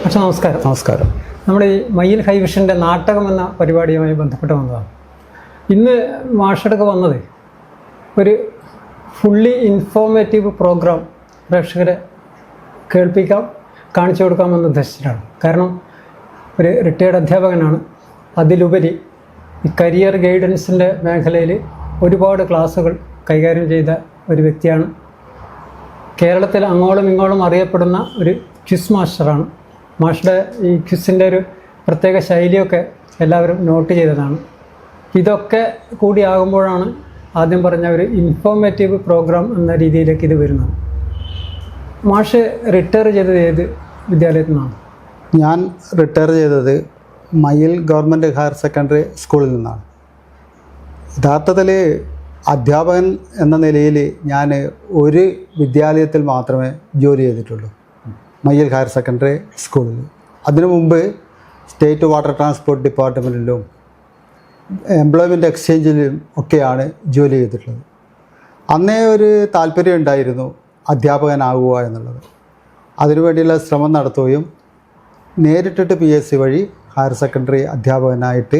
പക്ഷേ നമസ്കാരം. നമസ്കാരം. നമ്മുടെ ഈ മയിൽ ഹൈവിഷൻ്റെ നാടകം എന്ന പരിപാടിയുമായി ബന്ധപ്പെട്ട് വന്നതാണ്. ഇന്ന് മാഷെടുക്ക് വന്നത് ഒരു ഫുള്ളി ഇൻഫോർമേറ്റീവ് പ്രോഗ്രാം പ്രേക്ഷകരെ കേൾപ്പിക്കാം, കാണിച്ചു കൊടുക്കാമെന്ന് ഉദ്ദേശിച്ചിട്ടാണ്. കാരണം ഒരു റിട്ടയേർഡ് അധ്യാപകനാണ്. അതിലുപരി ഈ കരിയർ ഗൈഡൻസിൻ്റെ മേഖലയിൽ ഒരുപാട് ക്ലാസ്സുകൾ കൈകാര്യം ചെയ്ത ഒരു വ്യക്തിയാണ്. കേരളത്തിൽ അങ്ങോളം ഇങ്ങോളം അറിയപ്പെടുന്ന ഒരു ക്വിസ് മാസ്റ്ററാണ്. മാഷുടെ ഈ ക്വിസിൻ്റെ ഒരു പ്രത്യേക ശൈലിയൊക്കെ എല്ലാവരും നോട്ട് ചെയ്തതാണ്. ഇതൊക്കെ കൂടിയാകുമ്പോഴാണ് ആദ്യം പറഞ്ഞ ഒരു ഇൻഫോർമേറ്റീവ് പ്രോഗ്രാം എന്ന രീതിയിലേക്ക് ഇത് വരുന്നത്. മാഷ് റിട്ടയർ ചെയ്തത് ഏത് വിദ്യാലയത്തിൽ നിന്നാണ്? ഞാൻ റിട്ടയർ ചെയ്തത് മയിൽ ഗവൺമെൻറ് ഹയർ സെക്കൻഡറി സ്കൂളിൽ നിന്നാണ്. യഥാർത്ഥത്തിൽ അധ്യാപകൻ എന്ന നിലയിൽ ഞാൻ ഒരു വിദ്യാലയത്തിൽ മാത്രമേ ജോലി ചെയ്തിട്ടുള്ളൂ, മയിൽ ഹയർ സെക്കൻഡറി സ്കൂളിൽ. അതിനു മുമ്പ് സ്റ്റേറ്റ് വാട്ടർ ട്രാൻസ്പോർട്ട് ഡിപ്പാർട്ട്മെൻറ്റിലും എംപ്ലോയ്മെൻറ്റ് എക്സ്ചേഞ്ചിലും ഒക്കെയാണ് ജോലി ചെയ്തിട്ടുള്ളത്. അന്നേ ഒരു താല്പര്യം ഉണ്ടായിരുന്നു അധ്യാപകനാകുക എന്നുള്ളത്. അതിനുവേണ്ടിയുള്ള ശ്രമം നടത്തുകയും നേരിട്ടിട്ട് PSC വഴി ഹയർ സെക്കൻഡറി അധ്യാപകനായിട്ട്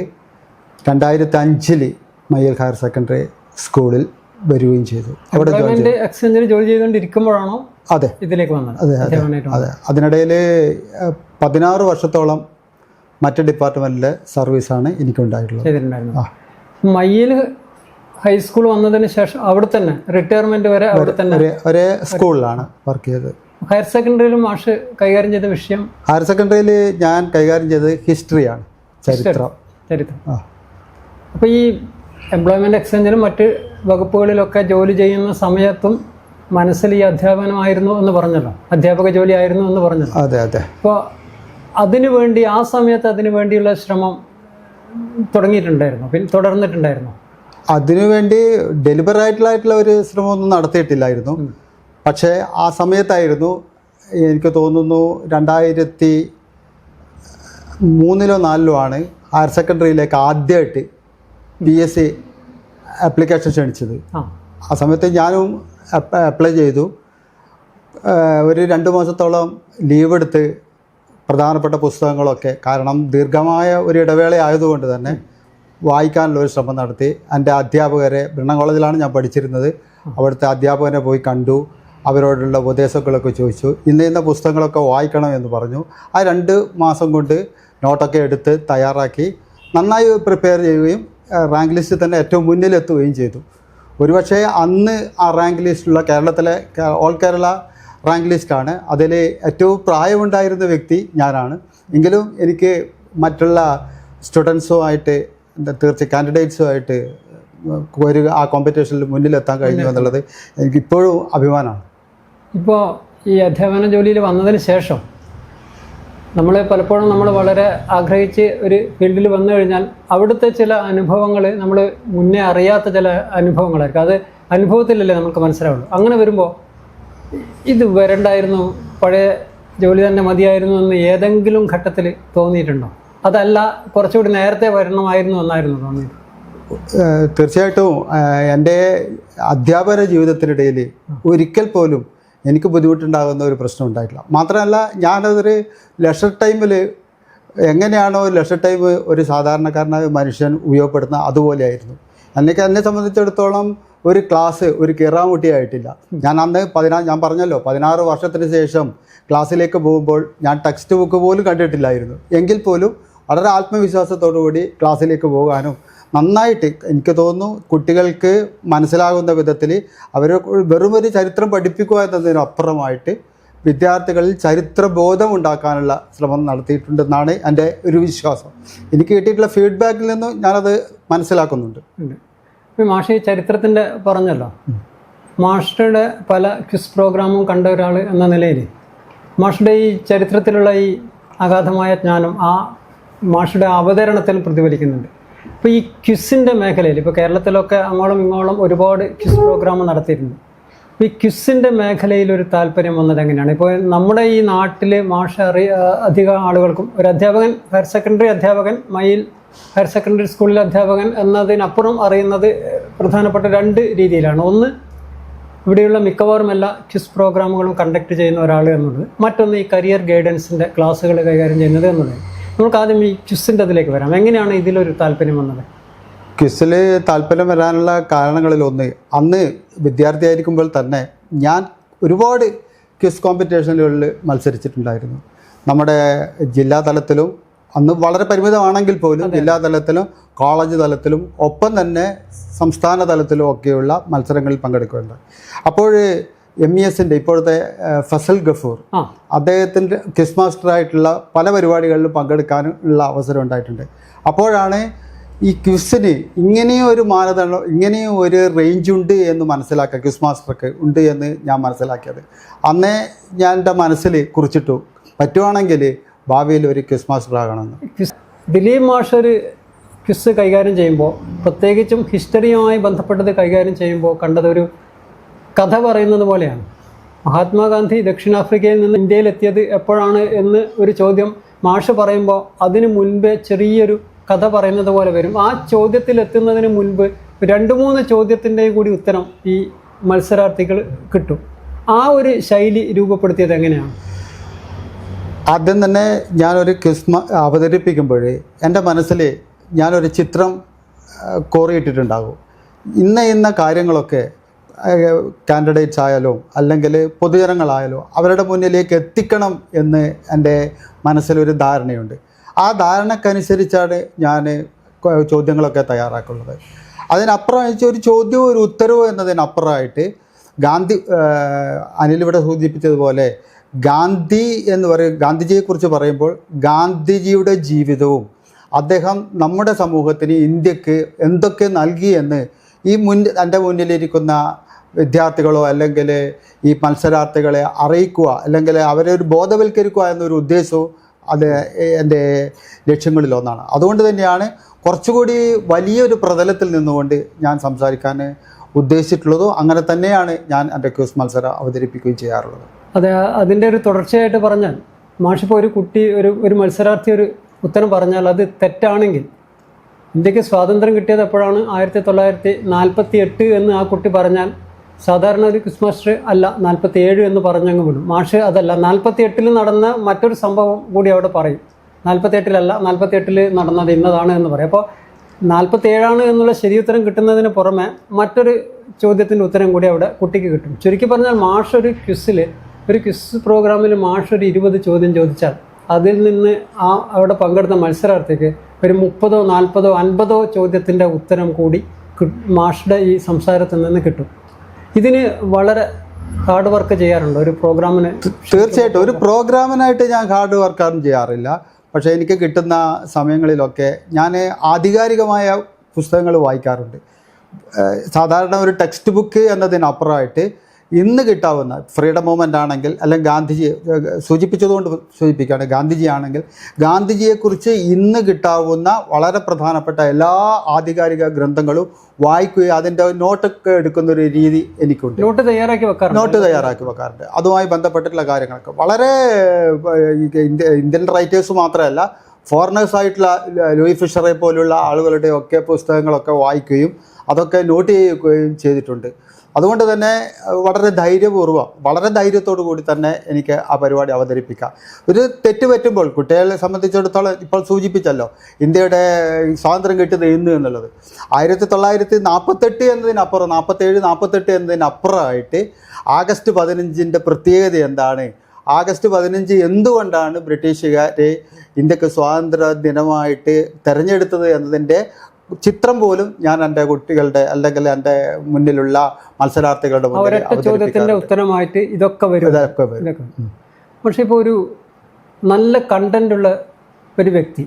2005 മയിൽ ഹയർ സെക്കൻഡറി സ്കൂളിൽ വരികയും ചെയ്തു. അവിടെ എക്സ്ചേഞ്ചിൽ ജോലി ചെയ്തുകൊണ്ടിരിക്കുമ്പോഴാണോ അതെ ഇതിലേക്ക് വന്നത്? അതെ. അതിനിടയിൽ 16 വർഷത്തോളം മറ്റ് ഡിപ്പാർട്ട്മെൻറ്റിലെ സർവീസാണ് എനിക്കുണ്ടായിട്ടുള്ളത്. മയിൽ ഹൈസ്കൂൾ വന്നതിന് ശേഷം അവിടെ തന്നെ റിട്ടയർമെൻറ്റ് വരെ അവിടെ തന്നെ ഒരേ സ്കൂളിലാണ് വർക്ക് ചെയ്തത്. ഹയർ സെക്കൻഡറിയിലും മാഷ് കൈകാര്യം ചെയ്ത വിഷയം? ഹയർ സെക്കൻഡറിയിൽ ഞാൻ കൈകാര്യം ചെയ്തത് ഹിസ്റ്ററിയാണ്, ചരിത്രം. അപ്പോൾ ഈ എംപ്ലോയ്മെൻറ്റ് എക്സ്ചേഞ്ചിലും മറ്റ് വകുപ്പുകളിലൊക്കെ ജോലി ചെയ്യുന്ന സമയത്തും മനസ്സിൽ ഈ അധ്യാപനമായിരുന്നു എന്ന് പറഞ്ഞല്ലോ, അധ്യാപക ജോലി ആയിരുന്നു എന്ന് പറഞ്ഞല്ലോ. അതെ അതെ. അപ്പോൾ അതിനുവേണ്ടി ആ സമയത്ത് അതിനു വേണ്ടിയുള്ള ശ്രമം തുടങ്ങിയിട്ടുണ്ടായിരുന്നു, പിന്നെ തുടർന്നിട്ടുണ്ടായിരുന്നു? അതിനുവേണ്ടി ഡെലിബറേറ്റായിട്ടുള്ള ഒരു ശ്രമമൊന്നും നടത്തിയിട്ടില്ലായിരുന്നു. പക്ഷേ ആ സമയത്തായിരുന്നു എനിക്ക് തോന്നുന്നു 2003-04 ആണ് ഹയർ സെക്കൻഡറിയിലേക്ക് ആദ്യമായിട്ട് PSC ആപ്ലിക്കേഷൻ ക്ഷണിച്ചത്. ആ സമയത്ത് ഞാനും അപ്ലൈ ചെയ്തു. ഒരു 2 മാസത്തോളം ലീവ് എടുത്ത് പ്രധാനപ്പെട്ട പുസ്തകങ്ങളൊക്കെ, കാരണം ദീർഘമായ ഒരു ഇടവേള ആയതുകൊണ്ട് തന്നെ വായിക്കാനുള്ള ഒരു ശ്രമം നടത്തി. എൻ്റെ അധ്യാപകരെ, ബ്രണ്ണൻ കോളേജിലാണ് ഞാൻ പഠിച്ചിരുന്നത്, അവിടുത്തെ അധ്യാപകനെ പോയി കണ്ടു, അവരോടുള്ള ഉപദേശങ്ങളൊക്കെ ചോദിച്ചു. ഇന്ന പുസ്തകങ്ങളൊക്കെ വായിക്കണം എന്ന് പറഞ്ഞു. ആ 2 മാസം കൊണ്ട് നോട്ടൊക്കെ എടുത്ത് തയ്യാറാക്കി നന്നായി പ്രിപ്പയർ ചെയ്യുകയും റാങ്ക് ലിസ്റ്റിൽ തന്നെ ഏറ്റവും മുന്നിലെത്തുകയും ചെയ്തു. ഒരുപക്ഷെ അന്ന് ആ റാങ്ക് ലിസ്റ്റിലുള്ള കേരളത്തിലെ ഓൾ കേരള റാങ്ക് ലിസ്റ്റാണ്. അതിൽ ഏറ്റവും പ്രായമുണ്ടായിരുന്ന വ്യക്തി ഞാനാണ്. എങ്കിലും എനിക്ക് മറ്റുള്ള സ്റ്റുഡൻസുമായിട്ട്, കാൻഡിഡേറ്റ്സുമായിട്ട് ആ കോമ്പറ്റീഷനിൽ മുന്നിലെത്താൻ കഴിഞ്ഞു എന്നുള്ളത് എനിക്കിപ്പോഴും അഭിമാനമാണ്. ഇപ്പോൾ ഈ അധ്യാപന ജോലിയിൽ വന്നതിന് ശേഷം പലപ്പോഴും നമ്മൾ വളരെ ആഗ്രഹിച്ച് ഒരു ഫീൽഡിൽ വന്നു കഴിഞ്ഞാൽ അവിടുത്തെ ചില അനുഭവങ്ങൾ നമ്മൾ മുന്നേ അറിയാത്ത ചില അനുഭവങ്ങളായിരിക്കും. അത് അനുഭവത്തിലല്ലേ നമുക്ക് മനസ്സിലാവുള്ളൂ. അങ്ങനെ വരുമ്പോൾ ഇത് വരണ്ടായിരുന്നു, പഴയ ജോലി തന്നെ മതിയായിരുന്നു എന്ന് ഏതെങ്കിലും ഘട്ടത്തിൽ തോന്നിയിട്ടുണ്ടോ? അതല്ല കുറച്ചുകൂടി നേരത്തെ വരണമായിരുന്നു എന്നായിരുന്നു തോന്നിയത്? തീർച്ചയായിട്ടും എൻ്റെ അധ്യാപന ജീവിതത്തിനിടയിൽ ഒരിക്കൽ പോലും എനിക്ക് ബുദ്ധിമുട്ടുണ്ടാകുന്ന ഒരു പ്രശ്നം ഉണ്ടായിട്ടില്ല. മാത്രമല്ല, ഞാനതൊരു ലെഷർ ടൈമിൽ എങ്ങനെയാണോ ലെഷർ ടൈം ഒരു സാധാരണക്കാരനായ മനുഷ്യൻ ഉപയോഗപ്പെടുത്തുന്ന അതുപോലെയായിരുന്നു. എന്നെ സംബന്ധിച്ചിടത്തോളം ഒരു ക്ലാസ് ഒരു കിറാമുട്ടിയായിട്ടില്ല. ഞാൻ അന്ന് ഞാൻ പറഞ്ഞല്ലോ 16 വർഷത്തിന് ശേഷം ക്ലാസ്സിലേക്ക് പോകുമ്പോൾ ഞാൻ ടെക്സ്റ്റ് ബുക്ക് പോലും കണ്ടിട്ടില്ലായിരുന്നു. എങ്കിൽ പോലും വളരെ ആത്മവിശ്വാസത്തോടു കൂടി ക്ലാസ്സിലേക്ക് പോകാനും നന്നായിട്ട് എനിക്ക് തോന്നുന്നു കുട്ടികൾക്ക് മനസ്സിലാകുന്ന വിധത്തിൽ അവർ വെറും ഒരു ചരിത്രം പഠിപ്പിക്കുക എന്നതിനപ്പുറമായിട്ട് വിദ്യാർത്ഥികളിൽ ചരിത്രബോധം ഉണ്ടാക്കാനുള്ള ശ്രമം നടത്തിയിട്ടുണ്ടെന്നാണ് എൻ്റെ ഒരു വിശ്വാസം. എനിക്ക് കിട്ടിയിട്ടുള്ള ഫീഡ്ബാക്കിൽ നിന്ന് ഞാനത് മനസ്സിലാക്കുന്നുണ്ട്. മാഷ് ഈ ചരിത്രത്തിൻ്റെ പറഞ്ഞല്ലോ, മാഷുടെ പല ക്വിസ് പ്രോഗ്രാമും കണ്ട ഒരാൾ എന്ന നിലയിൽ മാഷുടെ ഈ ചരിത്രത്തിലുള്ള ഈ അഗാധമായ ജ്ഞാനം ആ മാഷുടെ അവതരണത്തിൽ പ്രതിഫലിക്കുന്നുണ്ട്. ഇപ്പോൾ ഈ ക്വിസിൻ്റെ മേഖലയിൽ ഇപ്പോൾ കേരളത്തിലൊക്കെ അങ്ങോളം ഇങ്ങോളം ഒരുപാട് ക്വിസ് പ്രോഗ്രാം നടത്തിയിട്ടുണ്ട്. ഈ ക്വിസിൻ്റെ മേഖലയിൽ ഒരു താല്പര്യം വന്നത് എങ്ങനെയാണ്? ഇപ്പോൾ നമ്മുടെ ഈ നാട്ടിൽ മാഷ് അധികം ആളുകൾക്കും ഒരു അധ്യാപകൻ, ഹയർ സെക്കൻഡറി അധ്യാപകൻ, മയിൽ ഹയർ സെക്കൻഡറി സ്കൂളിലെ അധ്യാപകൻ എന്നതിനപ്പുറം അറിയുന്നത് പ്രധാനപ്പെട്ട 2 രീതിയിലാണ്. ഒന്ന്, ഇവിടെയുള്ള മിക്കവാറും എല്ലാ ക്വിസ് പ്രോഗ്രാമുകളും കണ്ടക്ട് ചെയ്യുന്ന ഒരാൾ എന്നുള്ളത്. മറ്റൊന്ന് ഈ കരിയർ ഗൈഡൻസിൻ്റെ ക്ലാസ്സുകൾ കൈകാര്യം ചെയ്യുന്നത് എന്നുള്ളത്. നമുക്ക് ആദ്യം ഈ ക്വിസിൻ്റെ അതിലേക്ക് വരാം. എങ്ങനെയാണ് ഇതിലൊരു താല്പര്യം വന്നത്? ക്വിസിൽ താല്പര്യം വരാനുള്ള കാരണങ്ങളിലൊന്ന്, അന്ന് വിദ്യാർത്ഥിയായിരിക്കുമ്പോൾ തന്നെ ഞാൻ ഒരുപാട് ക്വിസ് കോമ്പറ്റീഷനുകളിൽ മത്സരിച്ചിട്ടുണ്ടായിരുന്നു. നമ്മുടെ ജില്ലാ തലത്തിലും, അന്ന് വളരെ പരിമിതമാണെങ്കിൽ പോലും ജില്ലാ തലത്തിലും കോളേജ് തലത്തിലും ഒപ്പം തന്നെ സംസ്ഥാന തലത്തിലും ഒക്കെയുള്ള മത്സരങ്ങളിൽ പങ്കെടുക്കുകയുണ്ടായി. അപ്പോൾ MESൻ്റെ ഇപ്പോഴത്തെ ഫസൽ ഗഫൂർ അദ്ദേഹത്തിൻ്റെ ക്വിസ് മാസ്റ്ററായിട്ടുള്ള പല പരിപാടികളിലും പങ്കെടുക്കാനുള്ള അവസരം ഉണ്ടായിട്ടുണ്ട്. അപ്പോഴാണ് ഈ ക്വിസിന് ഇങ്ങനെയും ഒരു മാനദണ്ഡം, ഇങ്ങനെയും ഒരു റേഞ്ച് ഉണ്ട് എന്ന് മനസ്സിലാക്കുക, ക്വിസ് മാസ്റ്റർക്ക് ഉണ്ട് എന്ന് ഞാൻ മനസ്സിലാക്കിയത്. അന്നേ ഞാൻ എൻ്റെ മനസ്സിൽ കുറിച്ചിട്ടു, പറ്റുവാണെങ്കിൽ ഭാവിയിൽ ഒരു ക്വിസ് മാസ്റ്റർ ആകണമെന്ന്. ദിലീപ് മാഷ് ഒരു ക്വിസ് കൈകാര്യം ചെയ്യുമ്പോൾ, പ്രത്യേകിച്ചും ഹിസ്റ്ററിയുമായി ബന്ധപ്പെട്ടത് കൈകാര്യം ചെയ്യുമ്പോൾ കണ്ടതൊരു കഥ പറയുന്നത് പോലെയാണ്. മഹാത്മാഗാന്ധി ദക്ഷിണാഫ്രിക്കയിൽ നിന്ന് ഇന്ത്യയിലെത്തിയത് എപ്പോഴാണ് എന്ന് ഒരു ചോദ്യം മാഷ് പറയുമ്പോൾ അതിന് മുൻപേ ചെറിയൊരു കഥ പറയുന്നത് പോലെ വരും. ആ ചോദ്യത്തിലെത്തുന്നതിന് മുൻപ് 2-3 ചോദ്യത്തിൻ്റെയും കൂടി ഉത്തരം ഈ മത്സരാർത്ഥികൾ കിട്ടും. ആ ഒരു ശൈലി രൂപപ്പെടുത്തിയത് എങ്ങനെയാണ്? ആദ്യം തന്നെ ഞാനൊരു ക്വിസ് അവതരിപ്പിക്കുമ്പോൾ എൻ്റെ മനസ്സിൽ ഞാനൊരു ചിത്രം കോറിയിട്ടിട്ടുണ്ടാകും. ഇന്ന കാര്യങ്ങളൊക്കെ കാൻഡിഡേറ്റ്സ് ആയാലോ അല്ലെങ്കിൽ പൊതുജനങ്ങളായാലോ അവരുടെ മുന്നിലേക്ക് എത്തിക്കണം എന്ന് എൻ്റെ മനസ്സിലൊരു ധാരണയുണ്ട്. ആ ധാരണക്കനുസരിച്ചാണ് ഞാൻ ചോദ്യങ്ങളൊക്കെ തയ്യാറാക്കുന്നത്. അതിനപ്പുറം ഒരു ചോദ്യവും ഒരു ഉത്തരവും എന്നതിനപ്പുറമായിട്ട് അനിലിവിടെ സൂചിപ്പിച്ചതുപോലെ ഗാന്ധിജിയെക്കുറിച്ച് പറയുമ്പോൾ ഗാന്ധിജിയുടെ ജീവിതവും അദ്ദേഹം നമ്മുടെ സമൂഹത്തിന്, ഇന്ത്യക്ക് എന്തൊക്കെ നൽകിയെന്ന് എൻ്റെ മുന്നിലിരിക്കുന്ന വിദ്യാർത്ഥികളോ അല്ലെങ്കിൽ ഈ മത്സരാർത്ഥികളെ അറിയിക്കുക, അല്ലെങ്കിൽ അവരെ ഒരു ബോധവൽക്കരിക്കുക എന്നൊരു ഉദ്ദേശവും അത് എൻ്റെ ലക്ഷ്യങ്ങളിലൊന്നാണ്. അതുകൊണ്ട് തന്നെയാണ് കുറച്ചുകൂടി വലിയൊരു പ്രതലത്തിൽ നിന്നുകൊണ്ട് ഞാൻ സംസാരിക്കാൻ ഉദ്ദേശിച്ചിട്ടുള്ളതും അങ്ങനെ തന്നെയാണ് ഞാൻ എൻ്റെ ക്വിസ് മത്സരം അവതരിപ്പിക്കുകയും ചെയ്യാറുള്ളത്. അതെ, അതിൻ്റെ ഒരു തുടർച്ചയായിട്ട് പറഞ്ഞാൽ, മാഷിപ്പോൾ ഒരു കുട്ടി ഒരു മത്സരാർത്ഥി ഒരു ഉത്തരം പറഞ്ഞാൽ അത് തെറ്റാണെങ്കിൽ, ഇന്ത്യക്ക് സ്വാതന്ത്ര്യം കിട്ടിയത് എപ്പോഴാണ് 1948 എന്ന് ആ കുട്ടി പറഞ്ഞാൽ സാധാരണ ഒരു ക്വിസ് മാസ്റ്റർ അല്ല 47 എന്ന് പറഞ്ഞങ്ങ് വിടും. മാഷ് അതല്ല, 48 നടന്ന മറ്റൊരു സംഭവം കൂടി അവിടെ പറയും. 48 നടന്നത് ഇന്നതാണ് എന്ന് പറയും. അപ്പോൾ 47 എന്നുള്ള ശരി ഉത്തരം കിട്ടുന്നതിന് പുറമെ മറ്റൊരു ചോദ്യത്തിൻ്റെ ഉത്തരം കൂടി അവിടെ കുട്ടിക്ക് കിട്ടും. ചുരുക്കി പറഞ്ഞാൽ മാഷ് ഒരു ക്വിസ് പ്രോഗ്രാമിൽ മാഷ് ഒരു 20 ചോദ്യം ചോദിച്ചാൽ അതിൽ നിന്ന് അവിടെ പങ്കെടുത്ത മത്സരാർത്ഥിക്ക് ഒരു 30, 40, 50 ചോദ്യത്തിൻ്റെ ഉത്തരം കൂടി മാഷുടെ ഈ സംസാരത്തിൽ നിന്ന് കിട്ടും. ഇതിന് വളരെ ഹാർഡ് വർക്ക് ചെയ്യാറുണ്ട് ഒരു പ്രോഗ്രാമിന്? തീർച്ചയായിട്ടും ഒരു പ്രോഗ്രാമിനായിട്ട് ഞാൻ ഹാർഡ് വർക്കാരും ചെയ്യാറില്ല. പക്ഷേ എനിക്ക് കിട്ടുന്ന സമയങ്ങളിലൊക്കെ ഞാൻ ആധികാരികമായ പുസ്തകങ്ങൾ വായിക്കാറുണ്ട്. സാധാരണ ഒരു ടെക്സ്റ്റ് ബുക്ക് എന്നതിനപ്പുറമായിട്ട് ഇന്ന് കിട്ടാവുന്ന ഫ്രീഡം മൂവ്മെൻ്റ് ആണെങ്കിൽ, അല്ലെങ്കിൽ ഗാന്ധിജി സൂചിപ്പിച്ചതുകൊണ്ട് സൂചിപ്പിക്കുകയാണ്, ഗാന്ധിജി ആണെങ്കിൽ ഗാന്ധിജിയെക്കുറിച്ച് ഇന്ന് കിട്ടാവുന്ന വളരെ പ്രധാനപ്പെട്ട എല്ലാ ആധികാരിക ഗ്രന്ഥങ്ങളും വായിക്കുകയും അതിൻ്റെ നോട്ടൊക്കെ എടുക്കുന്നൊരു രീതി എനിക്കുണ്ട്. നോട്ട് തയ്യാറാക്കി വെക്കാറുണ്ട്. അതുമായി ബന്ധപ്പെട്ടിട്ടുള്ള കാര്യങ്ങളൊക്കെ വളരെ ഇന്ത്യൻ റൈറ്റേഴ്സ് മാത്രമല്ല, ഫോറിനേഴ്സായിട്ടുള്ള ലൂയി ഫിഷറെ പോലുള്ള ആളുകളുടെ ഒക്കെ പുസ്തകങ്ങളൊക്കെ വായിക്കുകയും അതൊക്കെ നോട്ട് ചെയ്യുകയും ചെയ്തിട്ടുണ്ട്. അതുകൊണ്ട് തന്നെ വളരെ ധൈര്യപൂർവ്വം, വളരെ ധൈര്യത്തോടു കൂടി തന്നെ എനിക്ക് ആ പരിപാടി അവതരിപ്പിക്കാം. ഒരു തെറ്റ് പറ്റുമ്പോൾ കുട്ടികളെ സംബന്ധിച്ചിടത്തോളം ഇപ്പോൾ സൂചിപ്പിച്ചല്ലോ ഇന്ത്യയുടെ സ്വാതന്ത്ര്യം കിട്ടിയത് ഇന്ന് എന്നുള്ളത്. 1948 എന്നതിനപ്പുറം, 47-48 എന്നതിനപ്പുറമായിട്ട് ആഗസ്റ്റ് 15 പ്രത്യേകത എന്താണ്, ആഗസ്റ്റ് 15 എന്തുകൊണ്ടാണ് ബ്രിട്ടീഷുകാരെ ഇന്ത്യക്ക് സ്വാതന്ത്ര്യ ദിനമായിട്ട് തിരഞ്ഞെടുത്തത് എന്നതിൻ്റെ ചിത്രം പോലും ഞാൻ എൻ്റെ കുട്ടികളുടെ അല്ലെങ്കിൽ എൻ്റെ മുന്നിലുള്ള മത്സരാർത്ഥികളുടെ ചോദ്യത്തിൻ്റെ ഉത്തരമായിട്ട് ഇതൊക്കെ വരും. പക്ഷേ ഇപ്പോൾ ഒരു നല്ല കണ്ടൻ്റുള്ള ഒരു വ്യക്തി